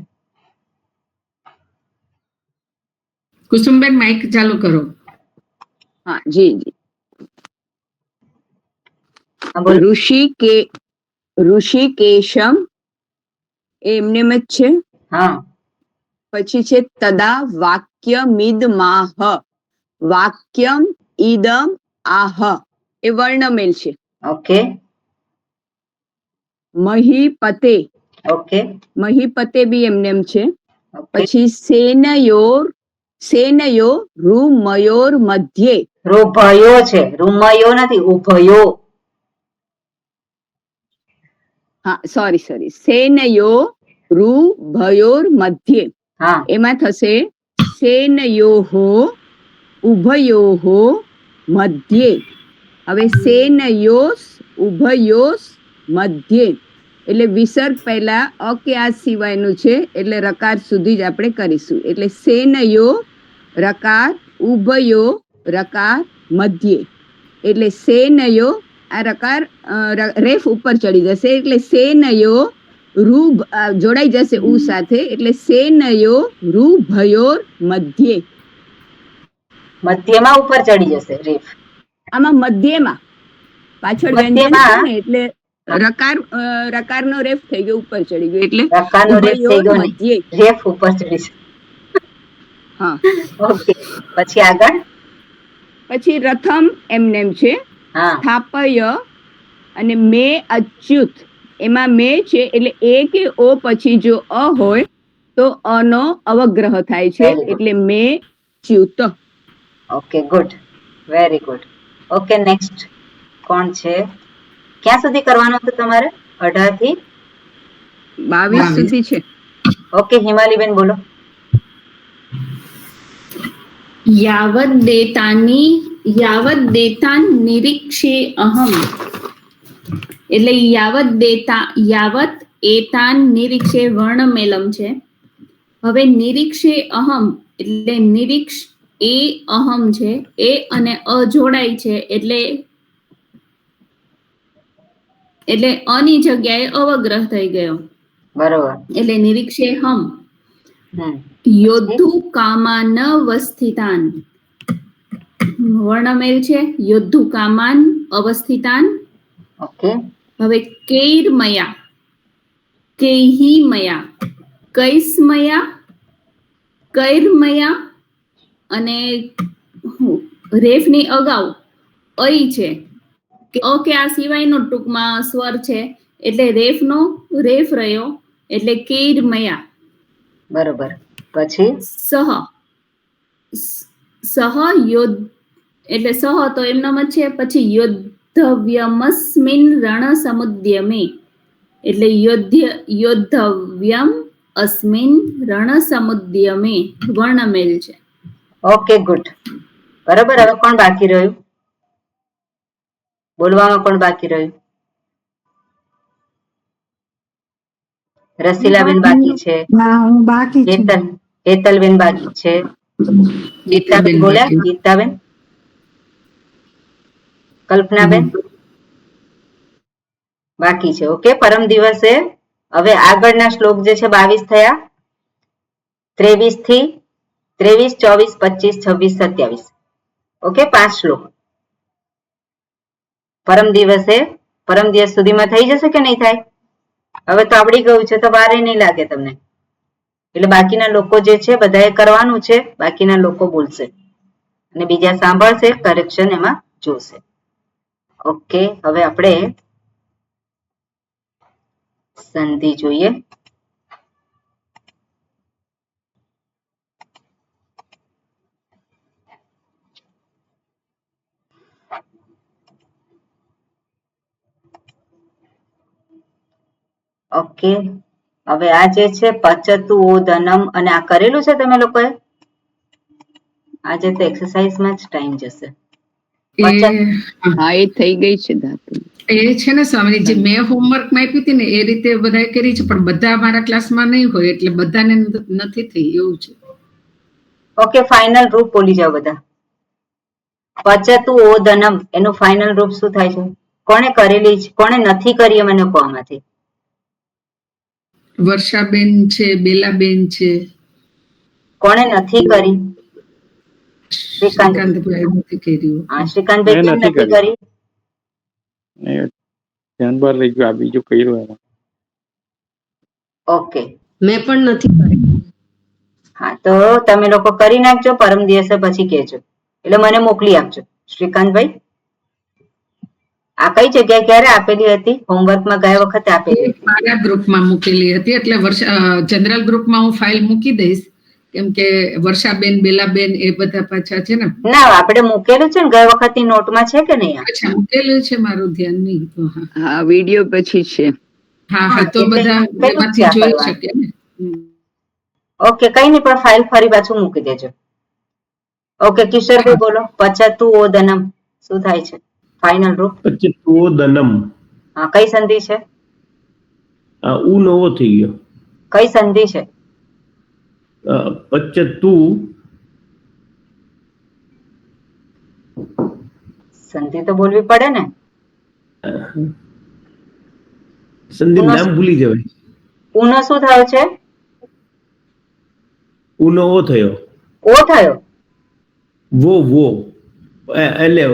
કુસુમબેન માઇક ચાલુ કરો. हाँ जी जी હા બોલો. ઋષિકેશમ એમને જ છે. હા પછી છે તદા વાક્યમિદમાહ, વાક્યમ ઇદમ આહ એ વર્ણમેલ છે. ઓકે મહીપતે, ઓકે મહીપતે બી એમનેમ છે. ઓકે પછી સેનયો રૂમયોર મધ્યે, રૂભયો છે, રૂમયો નથી, ઉભયો. હા સોરી સેનયો રૂભયોર મધ્યે હા એમાં થશે સેનયોહો ઉભયોહો મધ્યે. હવે સેનયોસ ઉભયોસ મધ્યે એટલે વિસર્ગ પહેલા અક્યાસ સિવાયનું છે એટલે રકાર સુધી જ આપણે કરીશું. એટલે સેનયો રકાર, ઉભયો રકાર, મધ્યે એટલે સેનયો આ રકાર રેફ ઉપર ચડી જશે એટલે સેનયો રૂ જોડાઈ જશે ઉ સાથે એટલે સેનયો રૂભયોર મધ્યે. મધ્યમાં ઉપર ચડી જશે રેફ. આમાં મધ્યમાં પાછળ વ્યંજન છે મધ્યમાં ને એટલે રકારનો રેફ થઈ ગયો, ઉપર ચડી ગયો એટલે રકારનો રેફ થઈ ઉભયોર ગયો મધ્યે. નહીં, રેફ ઉપર ચડી છે. હા ઓકે પછી આગળ. પછી રથમ એમનેમ છે. હા સ્થાપય અને મે અચ્યુત એમાં મે છે એટલે એ કે ઓ પછી જો અ હોય તો અનો અવગ્રહ થાય છે Very good. એટલે મે ચ્યુત. Okay good, very good. Okay next કોણ છે? ક્યાં સુધી કરવાનું હતું તમારે? 18 થી 22 સુધી છે. ઓકે હિમાલીબેન બોલો. યાવદ દેતાન નિરીક્ષે અહમ એટલે યાવત એતાન નિરીક્ષે વર્ણમેલમ છે. હવે નિરીક્ષે અહમ એટલે નિરીક્ષ એ અહમ છે, એ અને અ જોડાય છે એટલે અની જગ્યાએ અવગ્રહ થઈ ગયો બરોબર. એટલે નિરીક્ષે હમ. હમ યોદ્ધુ કામાન અવસ્થિતાન વર્ણમેલ છે, યોદ્ધુ કામાન અવસ્થિતાન. ઓકે હવે કૈર્મયા, કૈહિમયા, કૈસ્મયા, કૈર્મયા અને રેફની અગાઉ અઈ છે કે અ કે આ સિવાયનો ટૂંકમાં સ્વર છે એટલે રેફનો રેફ રહ્યો એટલે કૈર્મયા. બરોબર. પછી સહ યોદ્ધ એટલે સહ તો એમનામ જ છે. પછી યોદ્ધવ્યમસ્મિન રણ સમુદ્યમે એટલે યોદ્ધવ્યમ અસ્મિન રણ સમુદ્યમે વર્ણમેલ છે. Okay good. બરોબર. હવે કોણ બાકી રહ્યું? બોલવામાં કોણ બાકી રહ્યું? રસીલાબેન બાકી છે, હા હું બાકી છું. હેતલબેન બાકી છે, ગીતાબેન બોલ્યા? ગીતાબેન, કલ્પનાબેન, બાકી છે. ઓકે, પરમ દિવસે. હવે આગળના શ્લોક જે છે 22 થયા, 23 થી 23, 24, 25, 26, 27. ઓકે, 5 શ્લોક. પરમ દિવસે, પરમ દિવસ સુધીમાં થઈ જશે કે નહીં થાય? હવે તો આવડી ગયું છે તો વાર નહીં લાગે તમને. એટલે બાકીના લોકો જે છે બધાએ કરવાનું છે, બાકીના લોકો બોલશે અને બીજા સાંભળશે, કરેક્શન એમાં જોશે. ઓકે, હવે આપણે સંધિ જોઈએ. ઓકે, હવે આ જે છે પચતુ ઓદનમ, અને આ કરેલું છે તમે લોકોએ? આજે તો એક્સરસાઇઝમાં જ ટાઈમ જશે. હા, એ થઈ ગઈ છે ધાતુ. એ છે ને સ્વામી, જે મેં હોમવર્ક માં આપી હતી ને એ રીતે બધાએ કરી છે, પણ બધા અમારા ક્લાસમાં નહીં હોય એટલે બધાને નથી થઈ એવું છે. ઓકે, ફાઇનલ રૂપ બોલી જાઓ બધા. પચતુ ઓદનમ એનું ફાઇનલ રૂપ શું થાય છે? કોણે કરેલી છે, કોણે નથી કરી? મને કહો આમાંથી. વર્ષાબેન છે, બેલાબેન છે. કોણે નથી કરી? શ્રીકાંતભાઈ નથી કર્યું. હા, શ્રીકાંતભાઈ કેમ નથી કરી? ધ્યાન બહાર લઈ ગયું, આ બીજું કર્યું એમાં. ઓકે, મેં પણ નથી કરી. હા, તો તમે લોકો કરી નાખજો, પરમ દિવસે પછી કહેજો, એટલે મને મોકલી આપજો. શ્રીકાંતભાઈ, આ કઈ જગ્યાએ ક્યારે આપેલી હતી? હોમવર્કમાં ગયા વખતે આપેલી હતી. મારા ગ્રુપમાં મૂકેલી હતી, એટલે જનરલ ગ્રુપમાં હું ફાઇલ મૂકી દઈશ, કેમ કે વર્ષાબેન, બેલાબેન એ બધા પાછા છે ને. ના, આપણે મૂકેલું છે ને, ગયા વખતની નોટમાં છે કે નહીં? અચ્છા, મૂકેલું છે, મારું ધ્યાન નહીં. હા, વિડીયો પછી છે. હા હા, તો બધા એમાંથી જોઈ શકે ને. ઓકે, કઈ નહીં, પણ ફાઇલ ફરી પાછું મૂકી દેજો. ઓકે, કિશોરભાઈ બોલો. પચતુ ઓદનમ શું થાય છે? ફાઇનલ રૂપ. પચતુ ઓદનમ. હા, કઈ સંધિ છે? આ ઉ નવો થઈ ગયો. કઈ સંધિ છે? પચતુ. સંધિ તો બોલવી પડે ને. સંધિ નામ ભૂલી જવાય. ઉનો શું થયો છે? ઉનો ઓ થયો. ઓ થયો. વો એટલે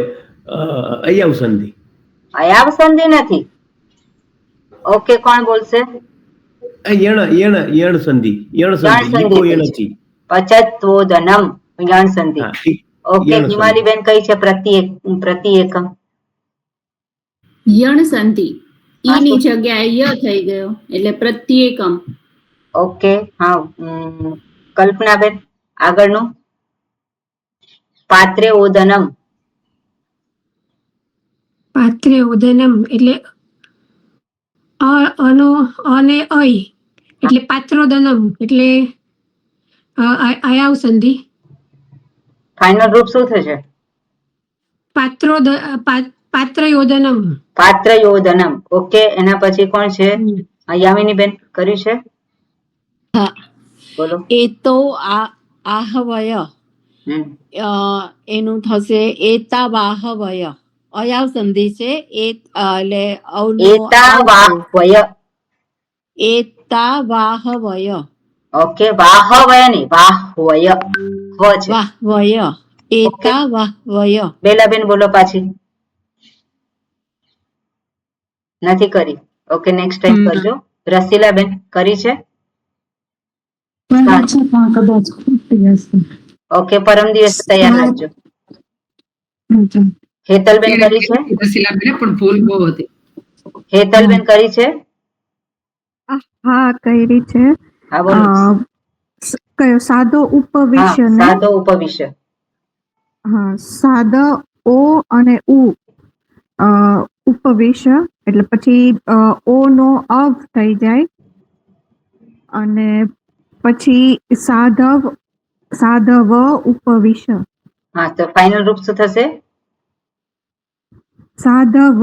અયાવ સંધિ. અયાવ સંધિ નથી. ઓકે, કોણ બોલશે? યણ સંધિ. ઈકો યણ નથી. પચત્વોદનમ યણ સંધિ. ઓકે, હિમાલીબેન કઈ છે? પ્રતિ એકમ. યણ સંધિ. ઈ ની જગ્યાએ ય થઈ ગયો એટલે પ્રત્યેકમ. ઓકે, હા. કલ્પનાબેન આગળનું. પાત્રે ઓદનમ. પાત્રે ઉદનમ એટલે અનો અને અય એટલે પાત્રોદનમ એટલે અયાવ સંધિ. ફાઇનલ રૂપ શું થશે? પાત્રયોદનમ. પાત્રયોદનમ. ઓકે, એના પછી કોણ છે? યામિનીબેન કર્યું છે? હા, બોલો. એ તો આહવય એનું થશે એતાવાહવય. અયાવ સંધિ છે. એતાવાહવય. ઓકે, વાહવય નહીં, વાહવય. વાહવય. એતાવાહવય. બેલાબેન બોલો પાછી. નથી કરી. ઓકે, નેક્સ્ટ ટાઈમ કરજો. રસીલાબેન કરી છે? ઓકે, પરમ દિવસ તૈયાર રાખજો. હેતલબેન કરી છે? પણ ભૂલ બહુ હતી. હેતલબેન કરી છે? હા, કરી છે. હા, બોલો. કયો? સાદો ઉપવિશ્ય ને? સાદો ઉપવિશ્ય. હા, સાદો ઓ અને ઉ ઉપવિશ્ય એટલે પછી ઓ નો અવ થઈ જાય અને પછી સાધવ ઉપવિશ્ય. હા, તો ફાઇનલ રૂપ શું થશે? સાધવ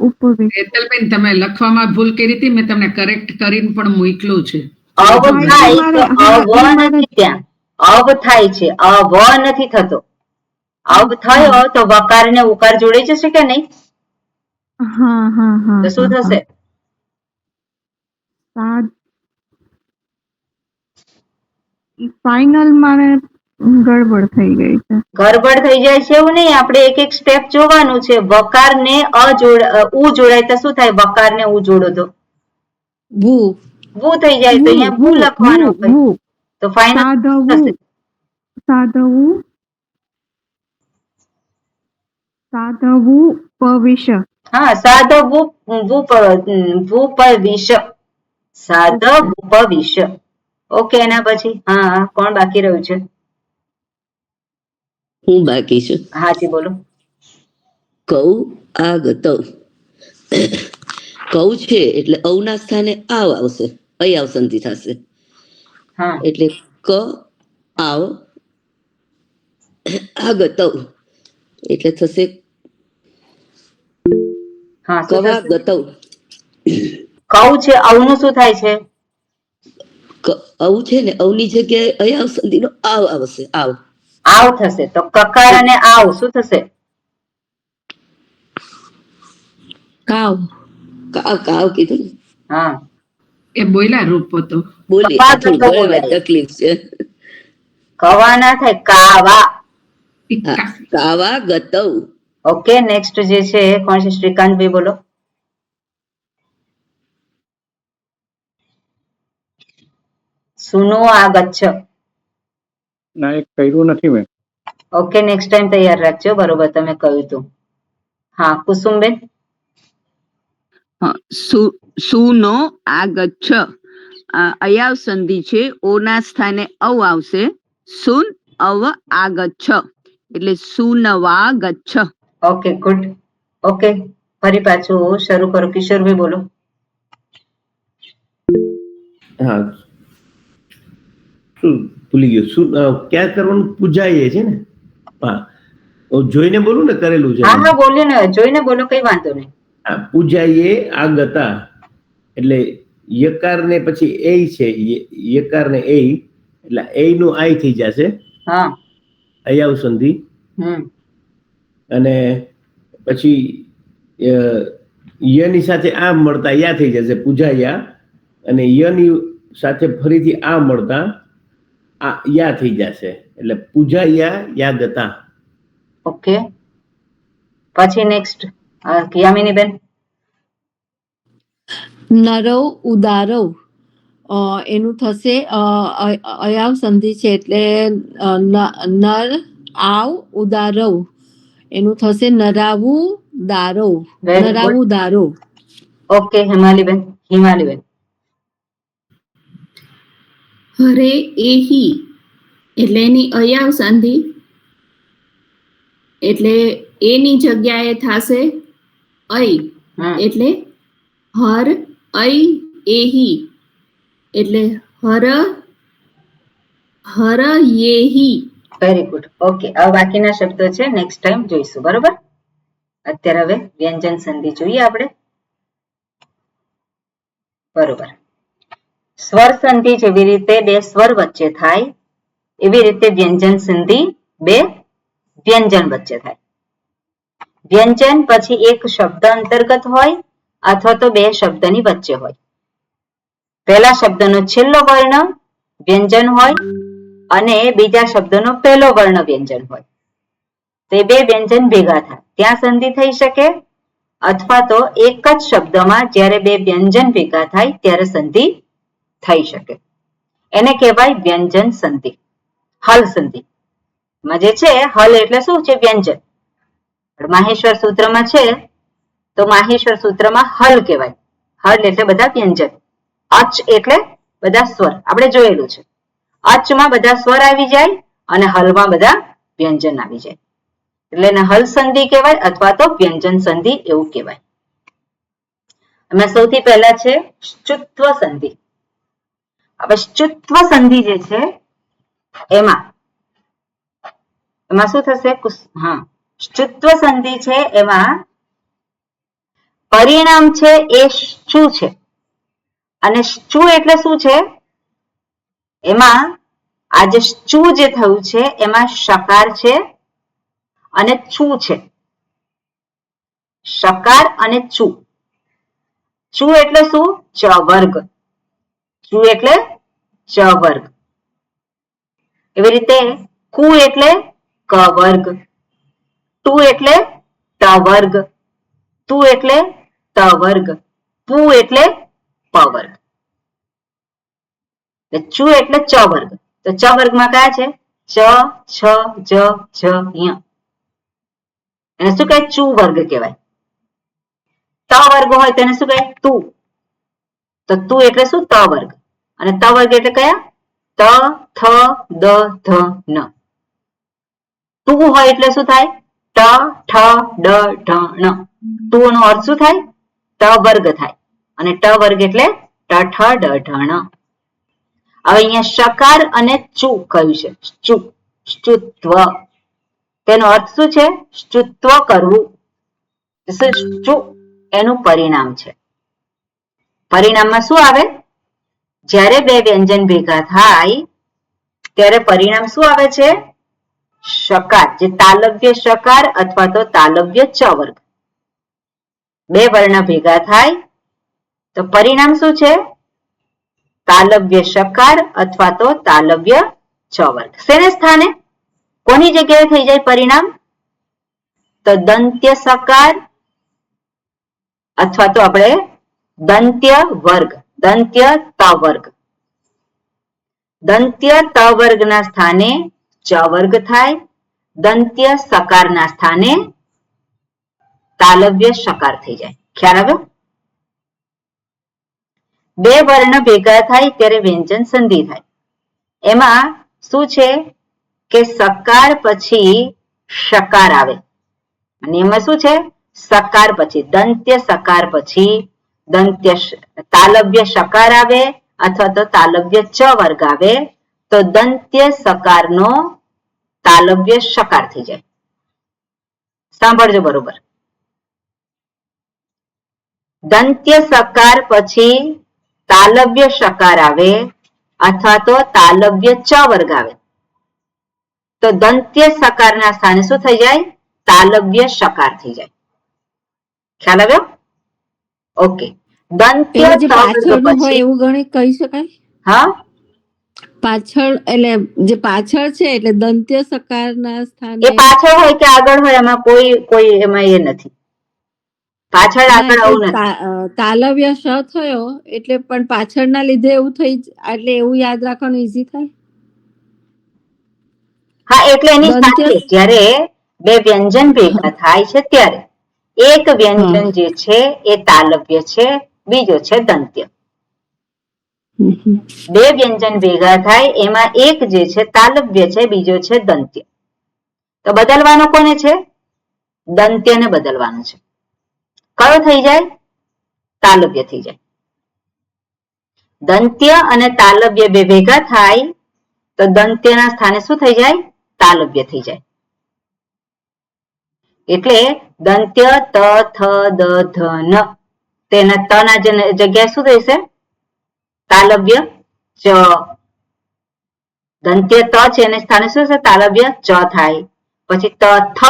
ઉપવિશ્ય. હેતલબેન, તમે લખવામાં ભૂલ કરી હતી, મેં તમને કરેક્ટ કરીને પણ મૂકેલું છે. અવ થાય તો અવ નથી ત્યાં. અવ થાય છે, અવ નથી થતો. અવ થયો તો વકાર ને ઉકાર જોડે જશે કે નહીં? હા હા હા તો શું થશે? ફાઇનલ મારે ગડબડ થઈ ગઈ છે. ગડબડ થઈ જાય છે એવું નહીં, આપણે એક એક સ્ટેપ જોવાનું છે. વકાર ને ઉ જોડાય તો શું થાય? વકાર ને ઉ જોડો તો ભૂ ભૂ થઈ જાય, તો અહીંયા ભૂ લખવાનું હોય. તો ફાઇનલ સાધવું સાધવું સાધવું ભવિષ્ય. હા, સાધવું ભૂપવિષ્ય. સાધભૂપવિષ્ય. ઓકે, એના પછી હા કોણ બાકી રહ્યું છે? હું બાકી છું. હાજી બોલો. કૌ આગતૌ. કૌ છે એટલે ઔના સ્થાને આવ આવશે, અયાવ સંધિ થશે. હા, એટલે ક આવ આગતૌ એટલે થશે હા, શું કવા થશે? ગતૌ. કઉ છે, અવનું શું થાય છે? અવ છે ને, અવની જગ્યાએ અયાવ સંધિ નો આવ આવશે, આવ. આવ થશે. તો કકાર અને આવ શું થશે? કાવ. કાવ કાવ કીધું ને. હા, એ બોયલા રૂપ હતો. બોલી કવા થોડું ગતો બોલવામાં બોલાય. તકલીફ છે. કવા ના થાય, કાવા. હા, કાવા ગતૌ. ઓકે, નેક્સ્ટ જે છે કોણ છે? શ્રીકાંતભાઈ બોલો. સુનો આગચ્છ. ના, એ કર્યું નથી મેં. ઓકે, નેક્સ્ટ ટાઈમ તૈયાર રાખજો. બરોબર, તમે કહ્યું તું. હા, કુસુમબેન. સુનો આગચ્છ. અયાવ સંધિ છે, ઓના સ્થાને અવ આવશે. સુન અવ આગચ્છ એટલે સુનવા ગચ્છ. Okay, good. ઓકે, ફરી પાછું શરૂ કરો. કિશોરભાઈ બોલો. હા, શું ભૂલી ગયો? શું ક્યાં કરવાનું? પૂજાય છે ને. હા, જોઈને બોલું ને, કરેલું છે. હા હા, બોલ્યો ને, જોઈને બોલો, કઈ વાંધો નહીં. પૂજાયે આગતા એટલે યકાર ને પછી એ છે, યકાર ને એ એટલે એ નું આઈ થઈ જશે. હા, અયાવ સંધિ. અને પછી યની સાથે આ મળતા યા થઈ જશે, પૂજાયા. અને યની સાથે ફરીથી આ મળતા આ યા થઈ જશે, એટલે પૂજાયા યાગતા. ઓકે, પછી નેક્સ્ટ યામિનીબેન. નરવ ઉદારવ. એનું થશે અયાવ સંધિ છે એટલે નર આવ ઉદારવ. એનું થશે નરાવું દારવ. નરાવું દારવ. ઓકે, હિમાલીબેન. હરે એહી એટલે એની અયાવ સંધિ એટલે એની જગ્યાએ થશે અય એટલે હર અય એહી એટલે હર યેહી. Very good. ઓકે, હવે બાકીના શબ્દો છે નેક્સ્ટ ટાઈમ જોઈશું. બરોબર, અત્યારે હવે વ્યંજન સંધિ જોઈએ આપણે. બરોબર, સ્વર સંધિ જેવી રીતે બે સ્વર વચ્ચે થાય એવી રીતે વ્યંજન સંધિ બે વ્યંજન વચ્ચે થાય. વ્યંજન પછી એક શબ્દ અંતર્ગત હોય અથવા તો બે શબ્દની વચ્ચે હોય. પહેલા શબ્દનો છેલ્લો વર્ણ વ્યંજન હોય અને બીજા શબ્દનો પહેલો વર્ણ વ્યંજન હોય. તે બે વ્યંજન ભેગા થાય ત્યાં સંધિ થઈ શકે, અથવા તો એક જ શબ્દમાં જ્યારે બે વ્યંજન ભેગા થાય ત્યારે સંધિ થઈ શકે. એને કહેવાય વ્યંજન સંધિ. હલ સંધિ માં જે છે, હલ એટલે શું છે? વ્યંજન. માહેશ્વર સૂત્રમાં છે તો માહેશ્વર સૂત્રમાં હલ કહેવાય. હલ એટલે બધા વ્યંજન. અચ એટલે બધા સ્વર, આપણે જોયેલું છે. અચમાં બધા સ્વર આવી જાય અને હલમાં બધા વ્યંજન આવી જાય, એટલે એને હલ સંધિ કહેવાય અથવા તો વ્યંજન સંધિ એવું કહેવાય. એમાં સૌથી પહેલા છે શ્ચુત્વ સંધિ. હવે શ્ચુત્વ સંધિ જે છે એમાં શું થશે? હા, શ્ચુત્વ સંધિ છે એમાં પરિણામ છે એ શું છે, અને શ્ચુ એટલે શું છે? એમાં આ જે શ્ચુ જે થયું છે એમાં શકાર છે અને છુ છે. શકાર અને ચુ. ચુ એટલે શું? ચ વર્ગ. ચુ એટલે ચ વર્ગ. એવી રીતે કુ એટલે ક વર્ગ, ટુ એટલે ટ વર્ગ, તુ એટલે ત વર્ગ, પુ એટલે પ વર્ગ. ચુ એટલે ચ વર્ગ. તો ચ વર્ગમાં કયા છે? ચ, છ, જ, ઝ, ય. એને શું કહેવાય? ચુ વર્ગ કહેવાય. ત વર્ગ હોય તેને શું કહેવાય? તુ. તો તુ એટલે શું? ત વર્ગ. અને ત વર્ગ એટલે કયા? ત, થ, દ, ધ, ન. ટુ હોય એટલે શું થાય? ટ, ઠ, ડ, ઢ, ણ. ટુ નો અર્થ શું થાય? ટ વર્ગ થાય. અને ટ વર્ગ એટલે ટ, ઠ, ડ, ઢ, ણ. હવે અહીંયા શકાર અને ચુ કહ્યું છે. ચુ, સ્તુત્વ. તેનો અર્થ શું છે? સ્તુત્વ કરવું. ચુ એનું પરિણામ છે. પરિણામમાં શું આવે? જ્યારે બે વ્યંજન ભેગા થાય ત્યારે પરિણામ શું આવે છે? શકાર, જે તાલવ્ય શકાર અથવા તો તાલવ્ય ચ વર્ગ. બે વર્ણ ભેગા થાય તો પરિણામ શું છે? તાલવ્ય શકાર અથવા તો તાલવ્ય ચ વર્ગ. શેને સ્થાને? કોની જગ્યાએ થઈ જાય પરિણામ? તો દંત્ય સકાર અથવા તો આપણે દંત્ય વર્ગ, દંત્ય ત વર્ગ. દંત્ય ત વર્ગના સ્થાને ચ વર્ગ થાય, દંત્ય સકારના સ્થાને તાલવ્ય શકાર થઈ જાય. ખ્યાલ આવ્યો? બે વર્ણ ભેગા થાય ત્યારે વ્યંજન સંધિ થાય. એમાં શું છે કે સકાર પછી શકાર આવે. અને એમાં શું છે? સકાર પછી દંત્ય સકાર પછી દંત્ય તાલવ્ય શકાર આવે અથવા તો તાલવ્ય ચ વર્ગ આવે તો દંત્ય સકારનો તાલવ્ય શકાર થઈ જાય. સાંભળજો બરોબર. દંત્ય સકાર પછી તાલવ્ય શકાર આવે અથવા તો તાલવ્ય ચ વર્ગ આવે તો દંત્ય સકારના સ્થાને શું થઈ જાય? તાલવ્ય શકાર થઈ જાય. ખ્યાલ આવ્યો? ઓકે. દંત્ય જે પાછળનું હોય એવું ગણિત કહી શકાય? હા, પાછળ એટલે જે પાછળ છે એટલે દંત્ય સકારના સ્થાને. એ પાછળ હોય કે આગળ હોય એમાં કોઈ એમાં એ નથી. પાછળ આગળ આવું નથી. તાલવ્ય શ થયો એટલે પણ પાછળના લીધે એવું થઈ એટલે એવું યાદ રાખવાનું ઈઝી થાય. હા, એટલે એની સાથે જ્યારે બે વ્યંજન ભેગા થાય છે ત્યારે એક વ્યંજન જે છે એ તાલવ્ય છે, બીજો છે દંત્ય. બે વ્યંજન ભેગા થાય એમાં એક જે છે તાલવ્ય છે, બીજો છે દંત્ય. તો બદલવાનો કોને છે? દંત્યને બદલવાનો છે. કયો થઈ જાય? તાલવ્ય થઈ જાય. દંત્ય અને તાલવ્ય બે ભેગા થાય તો દંત્યના સ્થાને શું થઈ જાય? તાલવ્ય થઈ જાય. એટલે દંત્ય ત, થ, દ, ધ, ન. તેના ત ના જગ્યાએ શું થશે? તાલવ્ય ચ. દંત્ય ત છે એને સ્થાને શું થશે? તાલવ્ય ચ થાય. પછી ત, થ.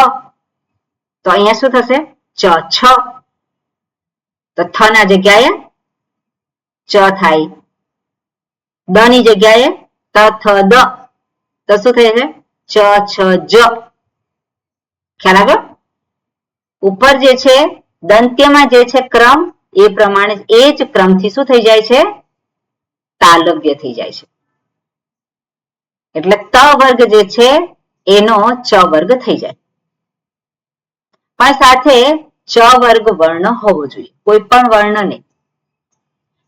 તો અહીંયા શું થશે? ચ, છ. તો થ ના જગ્યાએ ચ થાય. દ ની જગ્યાએ ત, થ, દ. તો શું થશે? ચ, છ, જ. ખ્યાલ આવ્યો? ઉપર જે છે દંત્યમાં જે છે ક્રમ એ પ્રમાણે એ જ ક્રમથી શું થઈ જાય છે? તાલવ્ય થઈ જાય છે. એટલે ત વર્ગ જે છે એનો ચ વર્ગ થઈ જાય. પણ સાથે ચ વર્ગ વર્ણ હોવો જોઈએ, કોઈ પણ વર્ણ નહીં.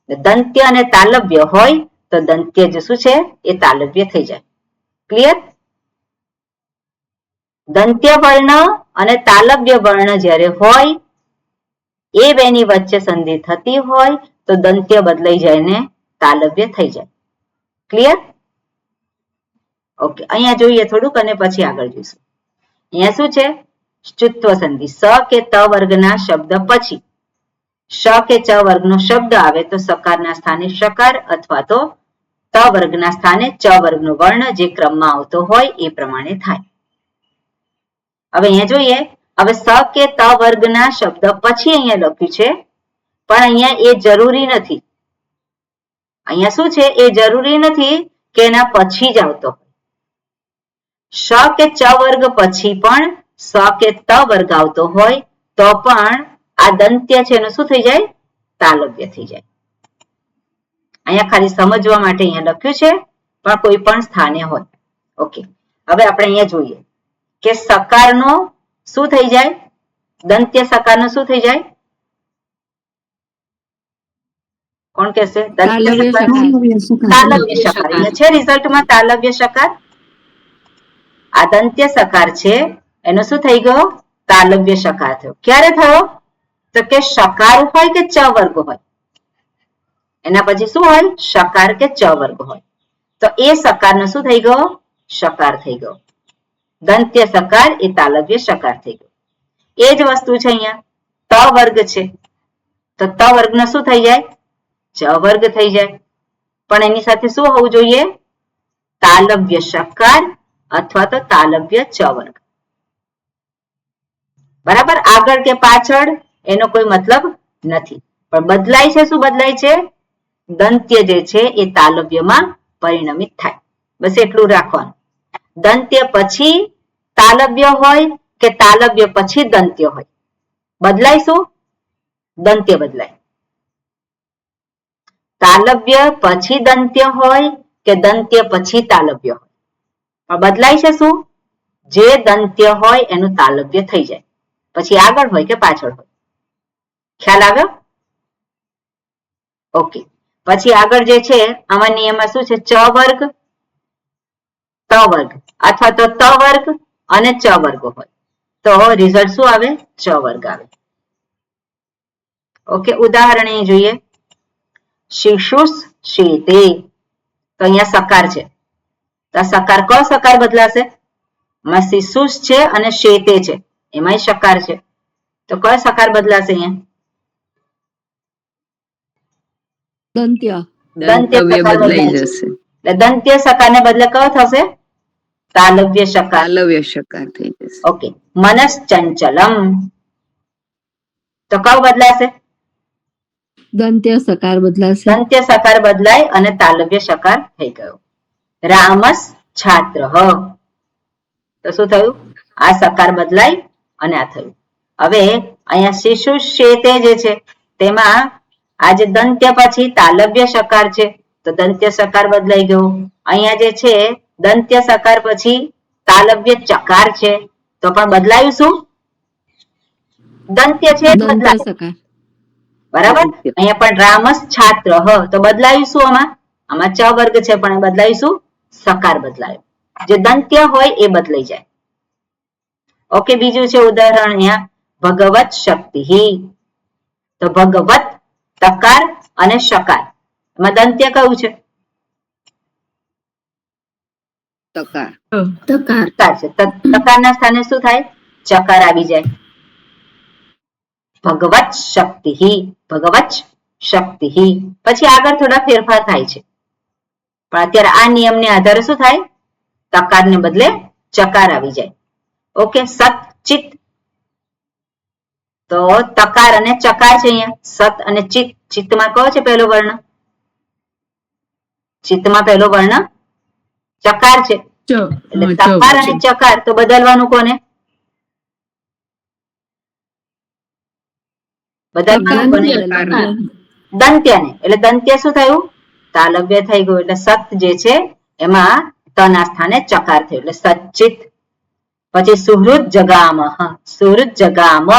દંત્ય અને તાલવ્ય હોય તો દંત્ય જે શું છે એ તાલવ્ય થઈ જાય. ક્લિયર? દંત્ય વર્ણ અને તાલવ્ય વર્ણ જ્યારે હોય એ બેની વચ્ચે સંધિ થતી હોય તો દંત્ય બદલાઈ જાય ને તાલવ્ય થઈ જાય. ક્લિયર? ઓકે. અહીંયા જોઈએ થોડુંક અને પછી આગળ જોઈશું. અહીંયા શું છે? સ્તુત્વ સંધિ. સ કે ત વર્ગના શબ્દ પછી શ કે ચ વર્ગનો શબ્દ આવે તો સકારના સ્થાને શકાર અથવા તો ત વર્ગના સ્થાને ચ વર્ગનો વર્ણ જે ક્રમમાં આવતો હોય એ પ્રમાણે થાય. હવે અહીંયા જોઈએ હવે સ કે ત વર્ગના શબ્દ પછી અહીંયા લખ્યું છે, પણ અહીંયા એ જરૂરી નથી. અહીંયા શું છે, એ જરૂરી નથી કે એના પછી જ આવતો હોય. શ કે ચ વર્ગ પછી પણ સ કે ત વર્ગ આવતો હોય તો પણ આ દંત્ય છે એનું શું થઈ જાય? તાલવ્ય થઈ જાય. અહીંયા ખાલી સમજવા માટે અહીંયા લખ્યું છે, પણ કોઈ પણ સ્થાને હોય. ઓકે, હવે આપણે અહીંયા જોઈએ કે સકારનો શું થઈ જાય? દંત્ય સકારનો શું થઈ જાય? કોણ કહેશે? તાલવ્ય સકાર. તાલવ્ય સકાર. અહીંયા છે રિઝલ્ટમાં તાલવ્ય સકાર. આ દંત્ય સકાર છે એનો શું થઈ ગયો? તાલવ્ય સકાર થયો. ક્યારે થયો? તો કે સકાર હોય કે ચ વર્ગ હોય, એના પછી શું હોય? સકાર કે ચ વર્ગ હોય. તો એ સકારનો શું થઈ ગયો? સકાર થઈ ગયો. દંત્ય સકાર એ તાલવ્ય સકાર થઈ ગયો. એ જ વસ્તુ છે અહીંયા ત વર્ગ છે, તો ત વર્ગનો શું થઈ જાય? ચ વર્ગ થઈ જાય. પણ એની સાથે શું હોવું જોઈએ? તાલવ્ય સકાર અથવા તો તાલવ્ય ચ વર્ગ. બરાબર? આગળ કે પાછળ એનો કોઈ મતલબ નથી, પણ બદલાય છે. શું બદલાય છે? દંત્ય જે છે એ તાલવ્યમાં પરિણમિત થાય. બસ એટલું રાખવાનું. દંત્ય પછી તાલવ્ય હોય કે તાલવ્ય પછી દંત્ય હોય, બદલાય શું? દંત્ય બદલાય. તાલવ્ય પછી દંત્ય હોય કે દંત્ય પછી તાલવ્ય હોય, પણ બદલાય છે શું? જે દંત્ય હોય એનું તાલવ્ય થઈ જાય, પછી આગળ હોય કે પાછળ હોય. ખ્યાલ આવ્યો? ઓકે, પછી આગળ જે છે આમાં નિયમમાં શું છે? ચ વર્ગ, ત વર્ગ અથવા તો ત વર્ગ અને ચ વર્ગ હોય તો રિઝલ્ટ શું આવે? ચ વર્ગ આવે. ઓકે, ઉદાહરણ અહીં જોઈએ. શિશુષ શેતે, તો અહીંયા સકાર છે, તો સકાર કયો સકાર બદલાશે? એમાં શિશુષ છે અને શેતે છે, એમાંય સકાર છે, તો કયો સકાર બદલાશે? અહીંયા દંત્ય. દંત્ય સકાર બદલાઈ જશે. એટલે દંત્ય સકારને બદલે કયો થશે? તાલવ્ય સકાર. તાલવ્ય સકાર થઈ જશે. ઓકે, મનસ ચંચલમ, તો કયો બદલાશે? દંત્ય સકાર બદલાશે. દંત્ય સકાર બદલાય અને તાલવ્ય સકાર થઈ ગયો. રામસ છાત્ર, તો શું થયું? આ સકાર બદલાય અને આ થયું. હવે અહીંયા શિશુ શેતે જે છે તેમાં આ જે દંત્ય પછી તાલવ્ય સકાર છે તો દંત્ય સકાર બદલાઈ ગયો. અહીંયા જે છે દંત્ય સકાર પછી તાલવ્ય ચકાર છે તો પણ બદલાયું શું? દંત્ય છે દંત્ય સકાર. બરાબર? અહીંયા પણ રામસ છાત્ર તો બદલાયું શું? આમાં ચ વર્ગ છે પણ બદલાયું શું? સકાર બદલાયો. જે દંત્ય હોય એ બદલાઈ જાય. ઓકે, બીજું છે ઉદાહરણ અહીંયા ભગવત શક્તિ, તો ભગવત તકાર અને સકાર, એમાં દંત્ય કયું છે? તકાર. તકાર છે. તકારના સ્થાને શું થાય? ચકાર આવી જાય. ભગવત શક્તિ, ભગવત શક્તિ. પછી આગળ થોડા ફેરફાર થાય છે, પણ અત્યારે આ નિયમને આધારે શું થાય? તકારને બદલે ચકાર આવી જાય. ઓકે, સતચિત, તો તકાર અને ચકાર છે અહીંયા. સત અને ચિત. ચિત્તમાં કયો છે પહેલો વર્ણ? ચિત્તમાં પહેલો વર્ણ ચકાર છે. એટલે તકાર અને ચકાર, તો બદલવાનું કોને? બદલવાનું કોને? દંત્યને. એટલે દંત્ય શું થયું? તાલવ્ય થઈ ગયું. એટલે સત જે છે એમાં તના સ્થાને ચકાર થયું, એટલે સચિત. પછી સુહૃદ જગામ, સુહૃદ જગામ,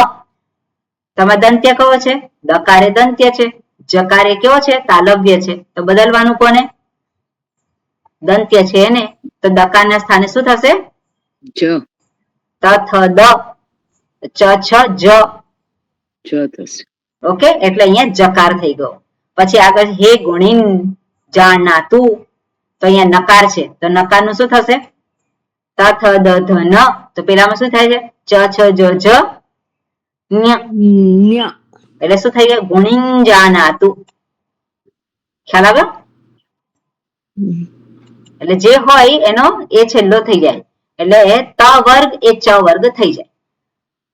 તમે દંત્ય કયો છે? દકારે દંત્ય છે, જકારે કેવો છે? તાલવ્ય છે, તો બદલવાનું કોને? દંત્ય છે એને, તો દકારના સ્થાને શું થશે? જ. ત થ દ, ચ છ જ થશે. ઓકે, એટલે અહીંયા જકાર થઈ ગયો. પછી આગળ હે ગુણીન જાણાતું, તો અહીંયા નકાર છે, તો નકારનું શું થશે? ત થ દ ધ ન, તો પેલામાં શું થાય છે? ચ છ જ જ ન્ય, એટલે શું થઈ ગયું? ગુણીન જાણાતું. ખ્યાલ આવ્યો? એટલે જે હોય એનો એ છેલ્લો થઈ જાય, એટલે ત વર્ગ એ ચ વર્ગ થઈ જાય.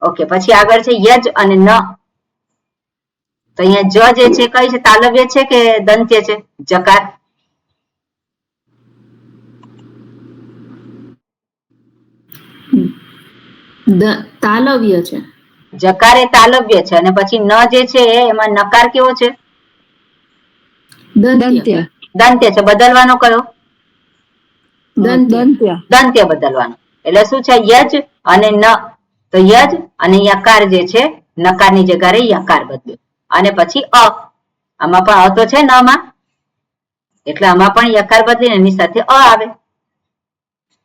ઓકે, પછી આગળ છે યજ અને ન. તો અહીંયા જ જે છે કઈ છે, તાલવ્ય છે કે દંત્ય છે? જકાર. તાલવ્ય છે. જકાર એ તાલવ્ય છે અને પછી ન જે છે એમાં નકાર કેવો છે? દંત્ય. દંત્ય છે. બદલવાનો કયો? દંત્ય. દંત્ય બદલવાનો. એટલે શું છે? યજ અને ન. તો યજ અને યકાર જે છે, નકારની જગ્યાએ યકાર બદલ્યો. અને પછી અ. આમાં પણ અ તો છે ન માં, એટલે આમાં પણ યકાર બદલીને એની સાથે અ આવે.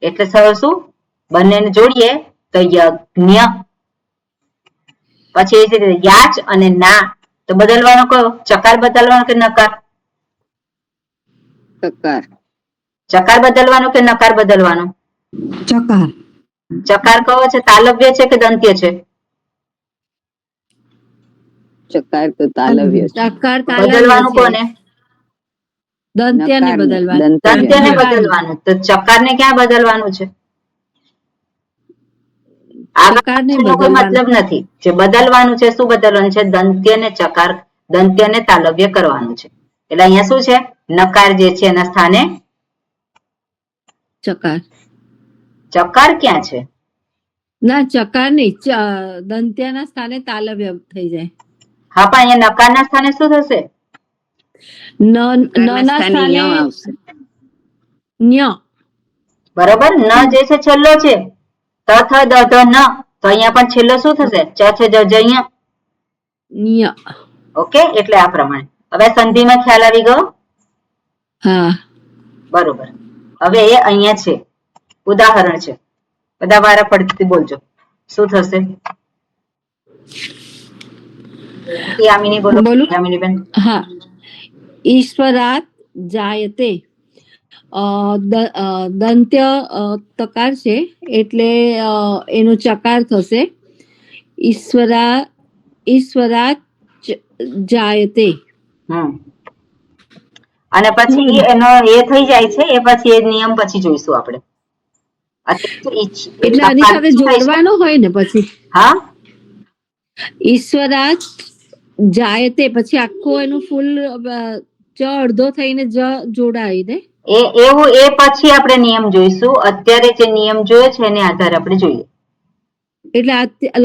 એટલે સરળ શું? બંનેને જોડીએ તો યજ્ઞ. પછી એ રીતે યાચ અને ના. તો બદલવાનો કયો? ચકાર બદલવાનો કે નકાર? ચકાર. ચકાર બદલવાનો કે નકાર બદલવાનો? ચકાર. ચકાર કયો છે? તાલવ્ય છે કે દંત્ય છે? ચકાર તો તાલવ્ય છે. ચકાર તાલવ્ય બદલવાનું છે. કોને? દંત્યને બદલવાનું. દંત્યને બદલવાનું. તો ચકારને ક્યાં બદલવાનું છે? ચકારને આગળ કોઈ બદલવાનું. મતલબ નથી. જે બદલવાનું છે શું બદલવાનું છે? દંત્યને ચકાર, દંત્યને તાલવ્ય કરવાનું છે. એટલે અહીંયા શું છે? નકાર જે છે એના સ્થાને ચકાર. ચકાર ક્યાં છે? ના, ચકાર નહીં. દંત્યના સ્થાને તાલવ્ય થઈ જાય. હા, પણ અહીંયા નકારના સ્થાને શું થશે? નના સ્થાને ન્ય. બરોબર. ન જે છે છેલ્લો છે. ત થ દ ધ ન. તો અહીંયા પણ છેલ્લો શું થશે? ચ છ જ જ અહીંયા. ન્ય. ઓકે, એટલે આ પ્રમાણે. હવે સંધિમાં ખ્યાલ આવી ગયો? હા. બરોબર. હવે અહીંયા છે ઉદાહરણ છે, બધા વારા ફરતી બોલજો. શું થશે? યામિની બોલો. બોલું? યામિની બેન. હા. ઈશ્વરાત જાયતે. દંત્ય તકાર છે એટલે એનો ચકાર થશે. ઈશ્વરાત જાયતે. અને પછી એનો એ થઈ જાય છે, એ પછી એ નિયમ પછી જોઈશું આપણે. એટલે આની સાથે જોડવાનો હોય ને પછી. હા, ઈશ્વરાત જાયતે પછી આખું એનું ફૂલ ચ અડધો થઈને જ જોડાય ને. એવું એ પછી આપણે નિયમ જોઈશું. અત્યારે જે નિયમ જોયો છે એને આધારે આપણે જોઈએ. એટલે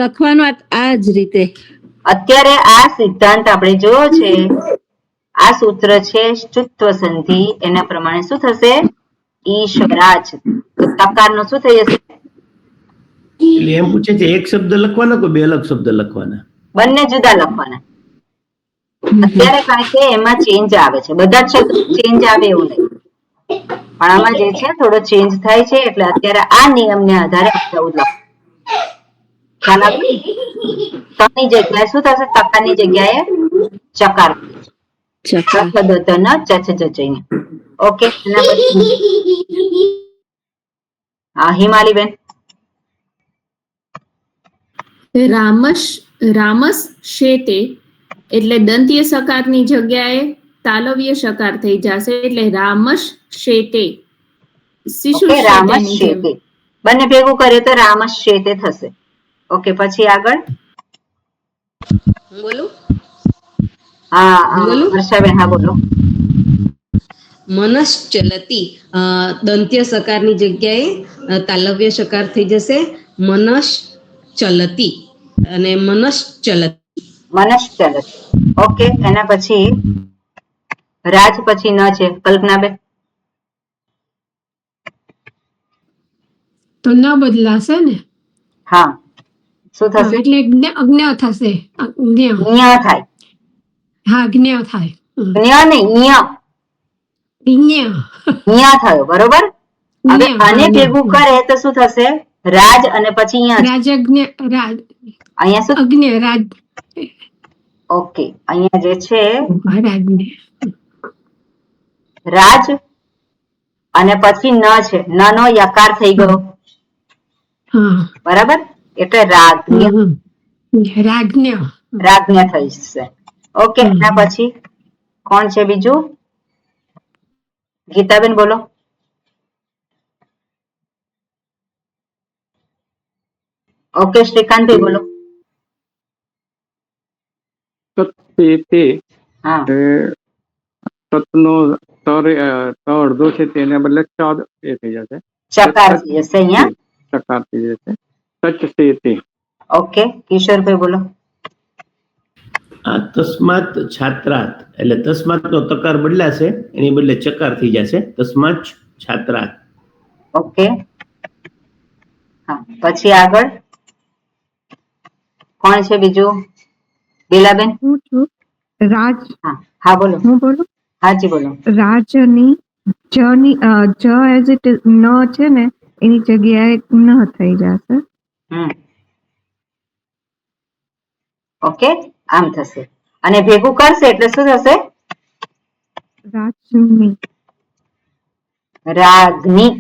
લખવાનું આ જ રીતે. અત્યારે આ સિદ્ધાંત આપણે જોયો છે. આ સૂત્ર છે ચુત્વ સંધિ. એના પ્રમાણે શું થશે? ઈશ્વરાજ. તો તકારનો શું થઈ જશે? એટલે એમ પૂછે છે એક શબ્દ લખવાનો કે બે અલગ શબ્દ લખવાના? બંને જુદા લખવાના. અત્યારે કારણ કે એમાં ચેન્જ આવે છે, બધા જ શબ્દ ચેન્જ આવે એવું નહીં, પણ આમાં જે છે થોડો ચેન્જ થાય છે. એટલે અત્યારે આ નિયમને આધારે આપણે ખ્યાલ આવે. તની જગ્યાએ શું થશે? તકારની જગ્યાએ ચકાર. ઓકે. હા, હિમાલી બેન. રામસ શેતે એટલે દંત્ય સકારની જગ્યાએ તાલવ્ય સકાર થઈ જશે. એટલે રામસ શેતે. રામસ શેતે બંને ભેગું કરીએ તો રામસ શેતે થશે. ઓકે, પછી આગળ બોલું? હા, વર્ષાબેન. હા, બોલો. મનશ્ચલતી દંત્ય સકારની જગ્યાએ તાલવ્ય સકાર થઈ જશે. મનશ્ચલતી અને મનશ્ચલતી. મનશ્ચલતી. ઓકે, એના પછી રાજ પછી ન છે. કલ્પનાબેન. તો ન બદલાશે ને? હા. શું થશે? એટલે અજ્ઞ થશે. ન્ય થાય. હા, જ્ઞ થાય. ન્ય નહીં, ન્ય. ન્ય થયો. બરોબર. હવે આને ભેગું કરે તો શું થશે? રાજ અને પછી રાજજ્ઞ. રાજ. અહીંયા શું? અજ્ઞ રાજ. ઓકે, અહીંયા જે છે રાજ્ઞ. રાજ અને પછી ન છે. ન નો યકાર થઈ ગયો. બરાબર. એટલે રાજ્ઞ. રાજ્ઞ. રાજ્ઞ થઈ જશે. ઓકે, એના પછી કોણ છે બીજું? ગીતાબેન બોલો. ઓકે, શ્રીકાંતભાઈ બોલો. તે તે હા તત્નો અડધો છે તેને બદલે ચ એ થઈ જશે, ચકાર થઈ જશે અહીંયા. ચકાર થઈ જશે. તચ તે તે. ઓકે, કિશોરભાઈ બોલો. આ તસ્માત છાત્રાત એટલે તસ્માત નો તકાર બદલાશે, એની બદલે ચકાર થઈ જશે. તસ્માત છાત્રાત. ઓકે, હા પછી આગળ કોણ છે બીજું? બેલાબેન. હું છું રાજ. હા હા બોલો. હું બોલું. હાજી બોલો. રાજની જની જ એઝ ઇટ ઇઝ ન છે ને એની જગ્યાએ ન થઈ જશે. ઓકે, આમ થશે અને ભેગું કરશે એટલે શું થશે? રાજની. રાગની.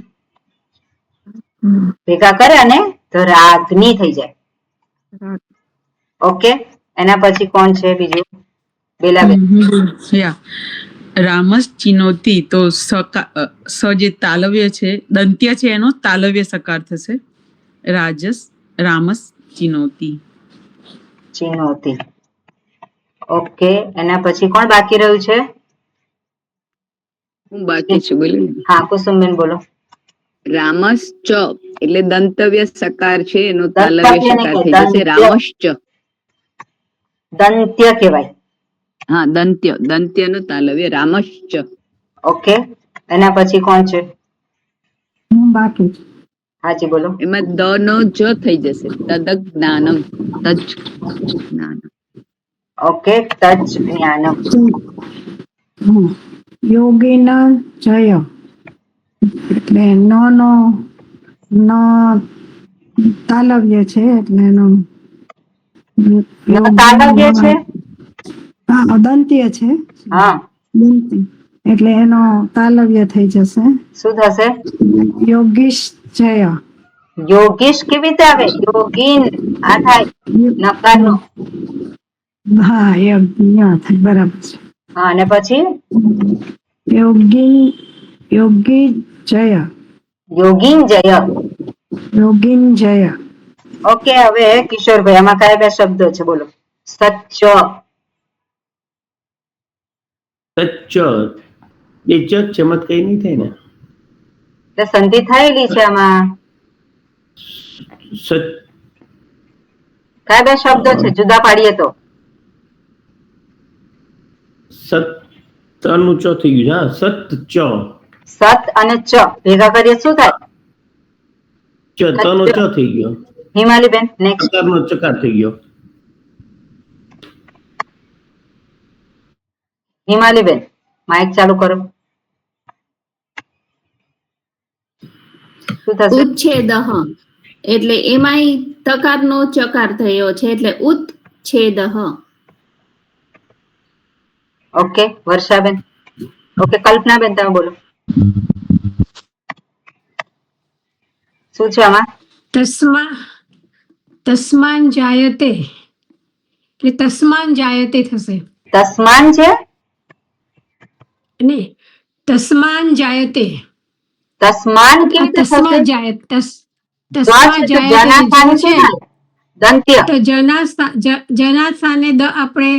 ભેગા કરે અને તો રાગની થઈ જાય. ઓકે, એના પછી કોણ છે બીજું? બેલાબેન. રામસ ચિનોતી, તો સ જે તાલવ્ય છે દંત્ય છે એનો તાલવ્ય સકાર થશે. રાજસ રામસ ચિનોતી. ચિનોતી. ઓકે, એના પછી કોણ બાકી રહ્યું છે? હું બાકી છું, બોલું ને. હા કુસુમબેન બોલો. રામસ ચ એટલે દંતવ્ય સકાર છે, એનો તાલવ્ય સકાર થઈ જશે રામશ્ચ. દંત્ય કહેવાય. હા દંત્ય, દંત્ય નો તાલવ્ય રામશ્ચ. ઓકે, એના પછી કોણ છે? હું બાકી છું. હાજી બોલો. એમાં દ નો જ થઈ જશે. તદ જ્ઞાનમ. તજ જ્ઞાનમ. ઓકે, તજ જ્ઞાનમ. યોગીના જય એટલે નો તાલવ્ય છે એટલે એનો તાલવ્ય છે. હા દંત્ય છે. હા દંત્ય એટલે એનો તાલવ્ય થઈ જશે. શું થશે? યોગીશ જય. યોગીશ કેવી રીતે આવે? યોગીન આ થાય નકારનો. હા યા થાય, બરાબર છે. હા અને પછી યોગી જય. યોગીન જય. યોગીન જય. ઓકે, હવે કિશોરભાઈ આમાં કયા બે શબ્દો છે બોલો? સચ્ચ. સચ્ચ બે ચ છે, મત કઈ નહીં થાય ને. એટલે સંધિ થયેલી છે આમાં. કયા બે શબ્દો છે જુદા પાડીએ તો? સત નું ચ થઈ ગયું. હા સત ચ. સત અને ચ ભેગા કરીએ શું થાય? ચ ત નો ચ થઈ ગયો. હિમાલીબેન નેક્સ્ટ. ચકાર નો ચકાર થઈ ગયો. હિમાલીબેન માઇક ચાલુ કરો. શું થશે? ઉચ્છેદઃ એટલે એમાંય તકારનો ચકાર થયો છે એટલે ઉચ્છેદઃ. ઓકે, વર્ષાબેન. ઓકે, કલ્પનાબેન તમે બોલો. શું છે આમાં? તસ્માન જાયતે એટલે તસ્માન જાયતે થશે. તસ્માન છે ને તસ્માન જાયતે. તસ્માન કેવી રીતે થશે? તસ્માત જાયતે. તસ્માત જાયતે છે દંત્ય. તો જના સ્થાને દ આપણે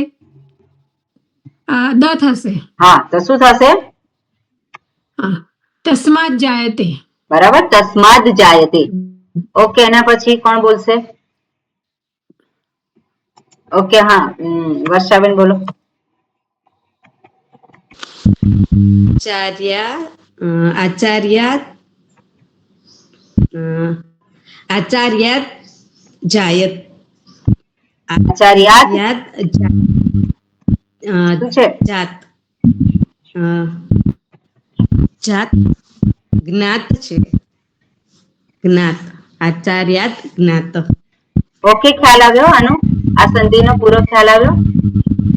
દ થશે. હા તો શું થશે? હા તસ્માત જાયતે. બરાબર, તસ્માદ જાયતે. ઓકે, એના પછી કોણ બોલશે? ઓકે, હા વર્ષાબેન બોલો. આચાર્યાત જાયત. આચાર્યાત શું છે? જાત. જાત જ્ઞાત છે. જ્ઞાત. આચાર્યાત જ્ઞાત. ઓકે, ખ્યાલ આવ્યો આનો? આ સંધિનો પૂરો ખ્યાલ આવ્યો?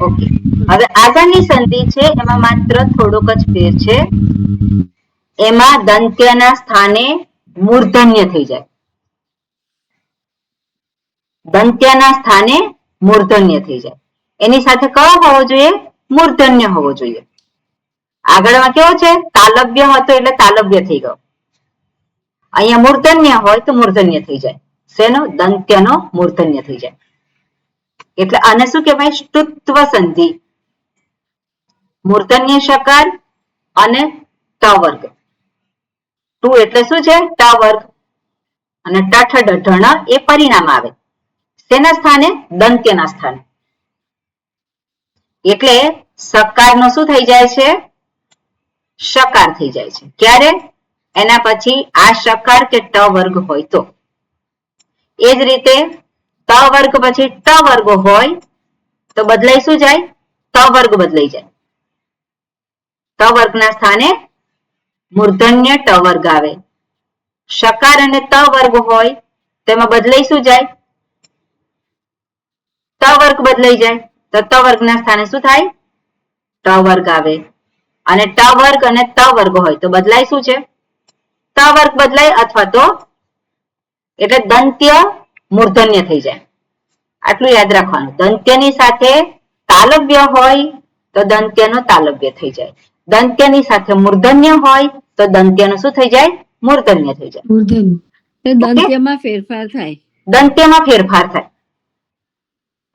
ઓકે, હવે આગળની સંધિ છે એમાં માત્ર થોડોક જ ફેર છે. એમાં દંત્યના સ્થાને મૂર્ધન્ય થઈ જાય. દંત્યના સ્થાને મૂર્ધન્ય થઈ જાય. એની સાથે કયો હોવો જોઈએ? મૂર્ધન્ય હોવો જોઈએ. આગળમાં કેવો છે? તાલવ્ય હતો એટલે તાલવ્ય થઈ ગયો. અહીંયા મૂર્ધન્ય હોય તો મૂર્ધન્ય થઈ જાય. શેનો? દંત્યનો મૂર્ધન્ય થઈ જાય. એટલે આને શું કહેવાય? સ્તુત્વ સંધિ. મૂર્ધન્ય શકાર અને ટ વર્ગ. ટુ એટલે શું છે? ટ વર્ગ. અને ટ ઢ એ પરિણામ આવે. શેના સ્થાને? દંત્યના સ્થાને. એટલે સકારનો શું થઈ જાય છે? શકાર થઈ જાય છે. ક્યારે? એના પછી આ શકાર કે ટ વર્ગ હોય તો. એ જ રીતે ત વર્ગ પછી ટ વર્ગ હોય તો બદલાઈ શું જાય? ત વર્ગ બદલાઈ જાય. ત વર્ગના સ્થાને મૂર્ધન્ય ટ વર્ગ આવે. શકાર અને ત વર્ગ હોય તેમાં બદલાઈ શું જાય? ત વર્ગ બદલાઈ જાય. તો ત વર્ગના સ્થાને શું થાય? ટ વર્ગ આવે. અને ટ વર્ગ અને ત વર્ગ હોય તો બદલાય શું છે? ત વર્ગ બદલાય અથવા તો એટલે દંત્ય મૂર્ધન્ય થઈ જાય. આટલું યાદ રાખવાનું. દંત્યની સાથે તાલવ્ય હોય તો દંત્યનો તાલવ્ય થઈ જાય. દંત્યની સાથે મૂર્ધન્ય હોય તો દંત્યનું શું થઈ જાય? મૂર્ધન્ય થઈ જાય. દંત્યમાં ફેરફાર થાય. દંત્યમાં ફેરફાર થાય.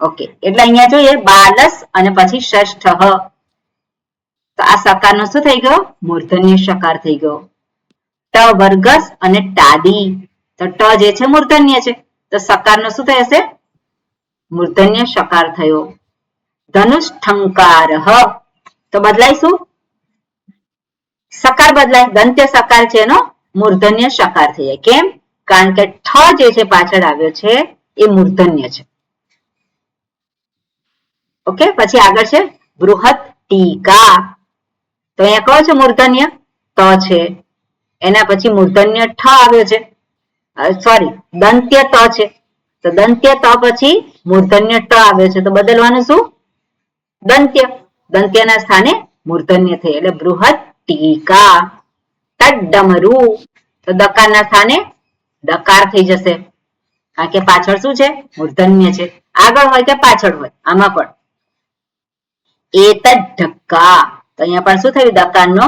ઓકે, એટલે અહીંયા જોઈએ બાલસ અને પછી ષષ્ઠ. તો આ સકારનો શું થઈ ગયો? મૂર્ધન્ય શકાર થઈ ગયો. ટ વર્ગસ અને ટાડી. તો ટ જે છે મૂર્ધન્ય છે તો સકારનો શું થશે? મૂર્ધન્ય શકાર થયો. ધનુષ્ઠંકાર. તો બદલાય શું? સકાર બદલાય. દંત્ય સકાર છે એનો મૂર્ધન્ય શકાર થઈ જાય. કેમ? કારણ કે ઠ જે છે પાછળ આવ્યો છે એ મૂર્ધન્ય છે. ઓકે, પછી આગળ છે બૃહત ટીકા. તો અહીંયા કયો છે મૂર્ધન્ય? ત છે. એના પછી મૂર્ધન્ય ઠ આવ્યો છે. સોરી, દંત્ય ત છે. તો દંત્ય ત પછી મૂર્ધન્ય ટ આવ્યો છે તો બદલવાનું શું? દંત્ય. દંત્યના સ્થાને મૂર્ધન્ય થઈ એટલે બૃહત ટીકા. તડ્ડમરુ. તો દકારના સ્થાને દકાર થઈ જશે. કારણ કે પાછળ શું છે? મૂર્ધન્ય છે. આગળ હોય કે પાછળ હોય આમાં પણ. એતદ ઢક્કા. તો અહીંયા પણ શું થયું? દકારનો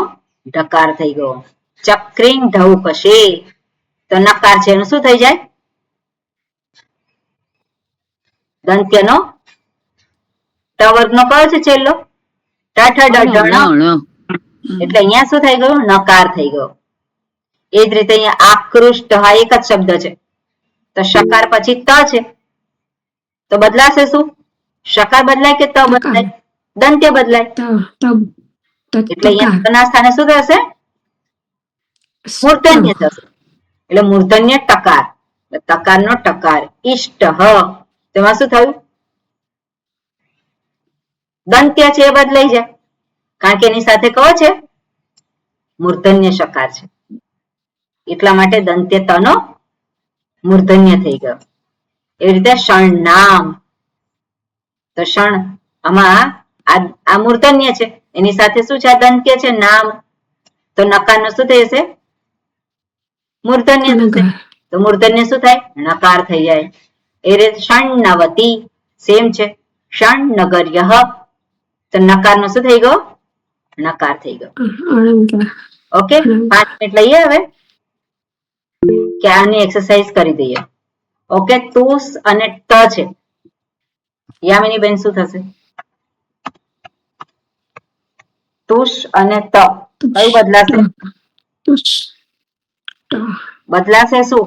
ઢકાર થઈ ગયો. ચક્રીન ઢૌકશે. તો નકાર છે એનું શું થઈ જાય? દંત્યનો ટ વર્ગનો કયો છે છેલ્લો? ટ ઢ. એટલે અહીંયા શું થઈ ગયું? નકાર થઈ ગયો. એ જ રીતે અહીંયા આકૃષ્ટ. હા, એક જ શબ્દ છે. તો શકાર પછી ત છે તો બદલાશે શું? શકાર બદલાય કે ત બદલાય? દંત્ય બદલાય. એટલે અહીંયા ના સ્થાને શું થશે? મૂર્ધન્ય થશે. એટલે મૂર્ધન્ય ટકાર. તકારનો ટકાર. ઇષ્ટ. તેમાં શું થયું? દંત્ય છે એ બદલાઈ જાય. કારણ કે એની સાથે કયો છે? મૂર્ધન્ય શકાર છે. એટલા માટે દંત્ય તનો મૂર્ધન્ય થઈ ગયો. એવી રીતે ષણ નામ. તો ષણ આમાં આ મૂર્ધન્ય છે એની સાથે શું છે? આ દંત્ય છે નામ. તો નકારનો શું થઈ જશે? મૂર્ધન્ય થશે. તો મૂર્ધન્ય શું થાય? નકાર થઈ જાય. એ રીતે ષણ્ણવતી સેમ છે. ષણ્ણગર્ય. તો નકારનો શું થઈ ગયો? નકાર થઈ ગયો. ઓકે, 5 મિનિટ લઈએ હવે કે આની એક્સરસાઇઝ કરી દઈએ. ઓકે, તુસ અને ટ છે. યામિની બેન શું થશે? તુષ અને ત કયું બદલાશે? બદલાશે શું?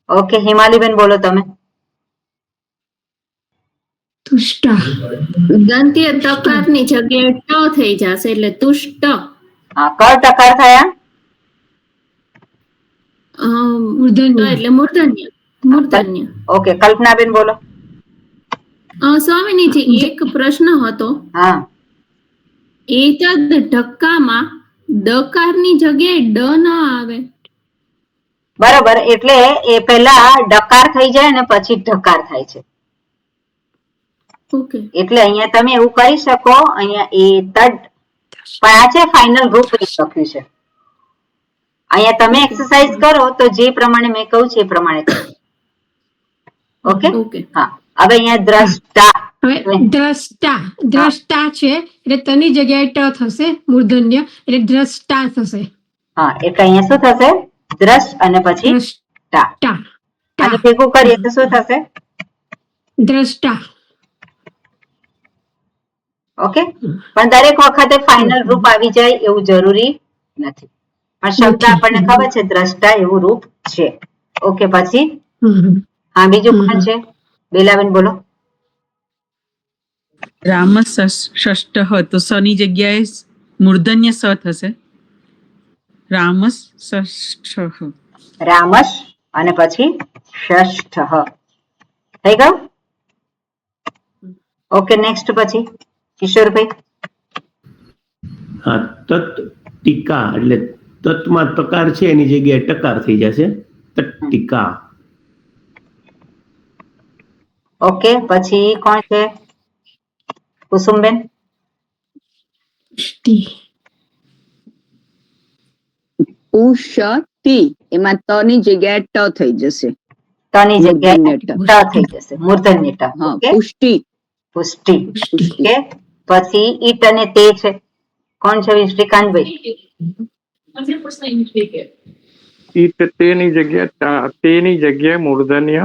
ઓકે, હિમાલી બેન બોલો તમે. દંત્ય તકારની જગ્યાએ ટ થઈ જશે એટલે તુષ્ટ. હા, ક ટકાર થયા? એટલે મૂર્ધન્ય. મૂર્ધન્ય. ઓકે, કલ્પના બેન બોલો. સ્વામીજી એક પ્રશ્ન હતો. હા. એતદ ઢક્કામાં દકારની જગ્યાએ ડ ન આવે. બરોબર, એટલે એ પહેલા ડકાર થઈ જાય ને પછી ઢકાર થાય છે. ઓકે. એટલે અહીંયા તમે એવું કરી શકો. અહીંયા એતદ પણ આ છે ફાઇનલ રૂપ લખ્યું છે. અહીંયા તમે એક્સરસાઇઝ કરો તો જે પ્રમાણે મેં કહ્યું છે એ પ્રમાણે કરો. ઓકે. હા, હવે અહીંયા દ્રષ્ટા. હવે દ્રષ્ટા. દ્રષ્ટા છે એટલે તની જગ્યાએ ટ થશે મૂર્ધન્ય એટલે દ્રષ્ટા થશે. હા, એટલે અહીંયા શું થશે? દ્રશ અને પછી ટા. દ્રષ્ટા આને ભેગું કરીએ તો શું થશે? દ્રષ્ટા ઓકે, પણ દરેક વખતે ફાઇનલ રૂપ આવી જાય એવું જરૂરી નથી, પણ શબ્દ આપણને ખબર છે દ્રષ્ટા એવું રૂપ છે. ઓકે, પછી હા બીજું કોણ છે? બેલાબેન બોલો. રામ ષષ્ઠ તો સ ની જગ્યાએ મૂર્ધન્ય સ થશે. રામ ષષ્ઠ. રામશ અને પછી ષષ્ઠ થઈ ગયું. ઓકે, નેક્સ્ટ પછી કિશોરભાઈ. હા, તત ટીકા એટલે તતમાં તકાર છે એની જગ્યાએ ટકાર થઈ જશે. તટ્ટિકા. ઓકે, પછી કોણ છે? કુસુમબેન. પુષતી એમાં ત ની જગ્યાએ ટ થઈ જશે. તની જગ્યાએ મૂર્ધન્ય ટ થઈ જશે. મૂર્ધન્ય ટ. હા, ઓકે, પુષ્ટિ. પુષ્ટિ. ઓકે, પછી ઈટ અને તે છે. કોણ છે? શ્રીકાંતભાઈ. ઈટ તેની જગ્યાએ મૂર્ધન્ય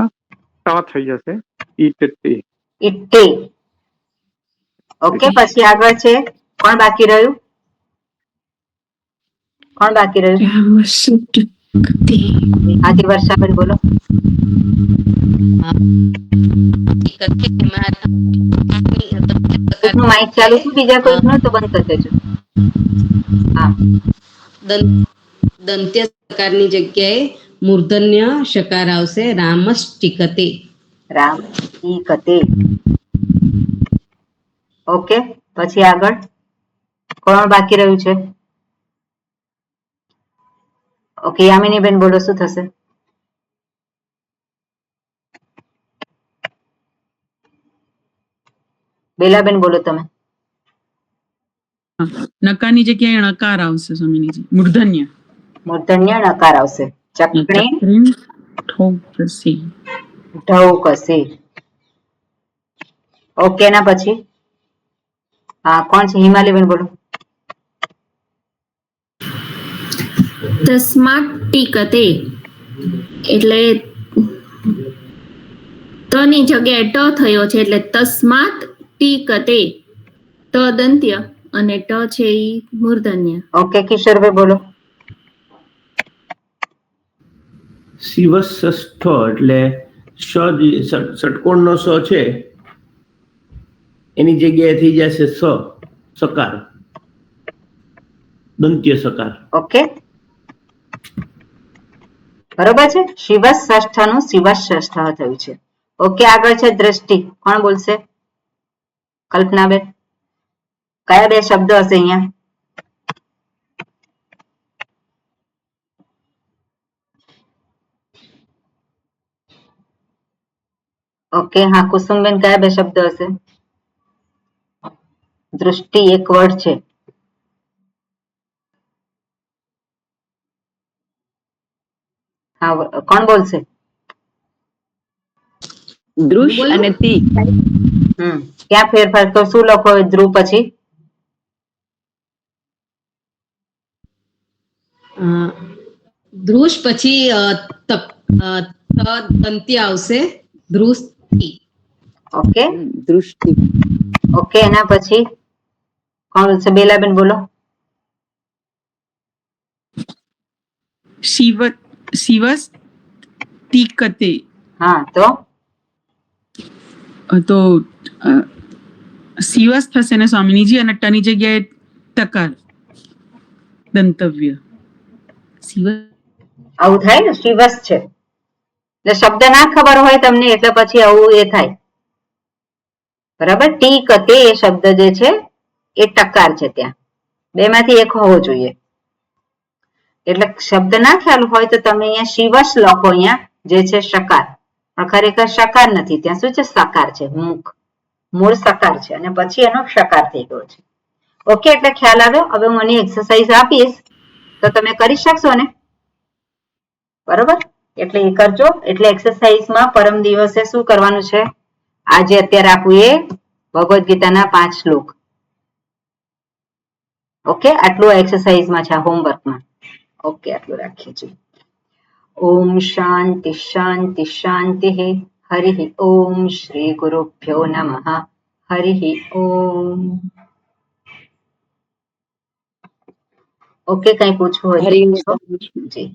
ટ થઈ જશે. ઈટ તે. ઈટ્ટે. ઓકે, પછી આગળ છે કોણ બાકી રહ્યું? કોણ બાકી રહ્યું? આદિ વર્ષાબેન બોલો. કોઈકનું માઇક ચાલુ છે, બીજા કોઈકનું તો બંધ કરી દેજો. હા, દંત્ય સકારની જગ્યાએ મૂર્ધન્ય શકાર આવશે. રામષ્ટિકતે. રામ ઈ કતે. ઓકે, પછી આગળ કોણ બાકી રહ્યું છે? ઓકે, યામિનીબેન બોલો, શું થશે? બેલાબેન બોલો તમે. નકારની જગ્યાએ ણકાર આવશે સ્વામીજી. મૂર્ધન્ય. મૂર્ધન્ય નકાર આવશે. ચક્રી ઠોકસી. ઢૌકસી. ઓકે, ના પછી હા કોણ છે? હિમાલીબેન બોલો. તસ્માત ટીકતે એટલે ત ની જગ્યાએ ટ થયો છે એટલે તસ્માત ટીકતે. ત દંત્ય અને ટ છે ઈ મૂર્ધન્ય. ઓકે, કિશોરભાઈ બોલો. શિવષષ્ઠ એટલે ષટકોણનો સ છે એની જગ્યાએ થઈ જશે સકાર. દંત્ય સકાર. ઓકે, બરોબર છે. શિવષષ્ઠ નું શિવષષ્ઠ થયું છે. ઓકે, આગળ છે દ્રષ્ટિ. કોણ બોલશે? કલ્પનાબેન. કયા બે શબ્દ હશે અહીંયા? ઓકે, હા કુસુમબેન, કયા બે શબ્દ હશે? દૃષ્ટિ એક વર્ડ છે. હા, કોણ બોલશે? દૃશ અને તી. ક્યાં ફેરફાર? તો શું લખો ધ્રુવ પછી? દૃશ પછી દંત્ય આવશે. દૃષ્ટિ. ઓકે, દૃષ્ટિ. ઓકે, એના પછી કોણ બોલશે? બેલાબેન બોલો. શિવસ્તિકતે. હા, તો શિવસ થશે ને સ્વામીજી, અને ટની જગ્યાએ ટકાર. દંતવ્ય. આવું થાય ને, શિવસ છે એટલે શબ્દ ના ખબર હોય તમને એટલે પછી આવું એ થાય. બરાબર. ટી કતે એ શબ્દ જે છે એ ટકાર છે, ત્યાં બે માંથી એક હોવો જોઈએ. એટલે શબ્દ ના ખ્યાલ હોય તો તમે અહીંયા શિવસ લખો, અહીંયા જે છે શકાર, પણ ખરેખર શકાર નથી, ત્યાં શું છે? સકાર છે. મુખ મૂળ સકાર છે અને પછી એનો શકાર થઈ ગયો છે. ઓકે, એટલે ખ્યાલ આવ્યો. હવે હું આની એક્સરસાઇઝ આપીશ તો તમે કરી શકશો ને? બરોબર, એટલે એ કરજો. એટલે એક્સરસાઇઝમાં પરમ દિવસે શું કરવાનું છે? આજે અત્યારે આપું એ ભગવદ્ ગીતાના 5 શ્લોક. ઓકે, આટલું એક્સરસાઇઝમાં છે, હોમવર્કમાં. ઓકે, આટલું રાખીએ છીએ. ઓમ શાંતિ શાંતિ શાંતિ. હરિ ઓમ શ્રી ગુરુભ્યો નમઃ. હરિ ઓમ. ઓકે, કઈ પૂછવું હોય તો હરિ પૂછો. ઓમ. જી.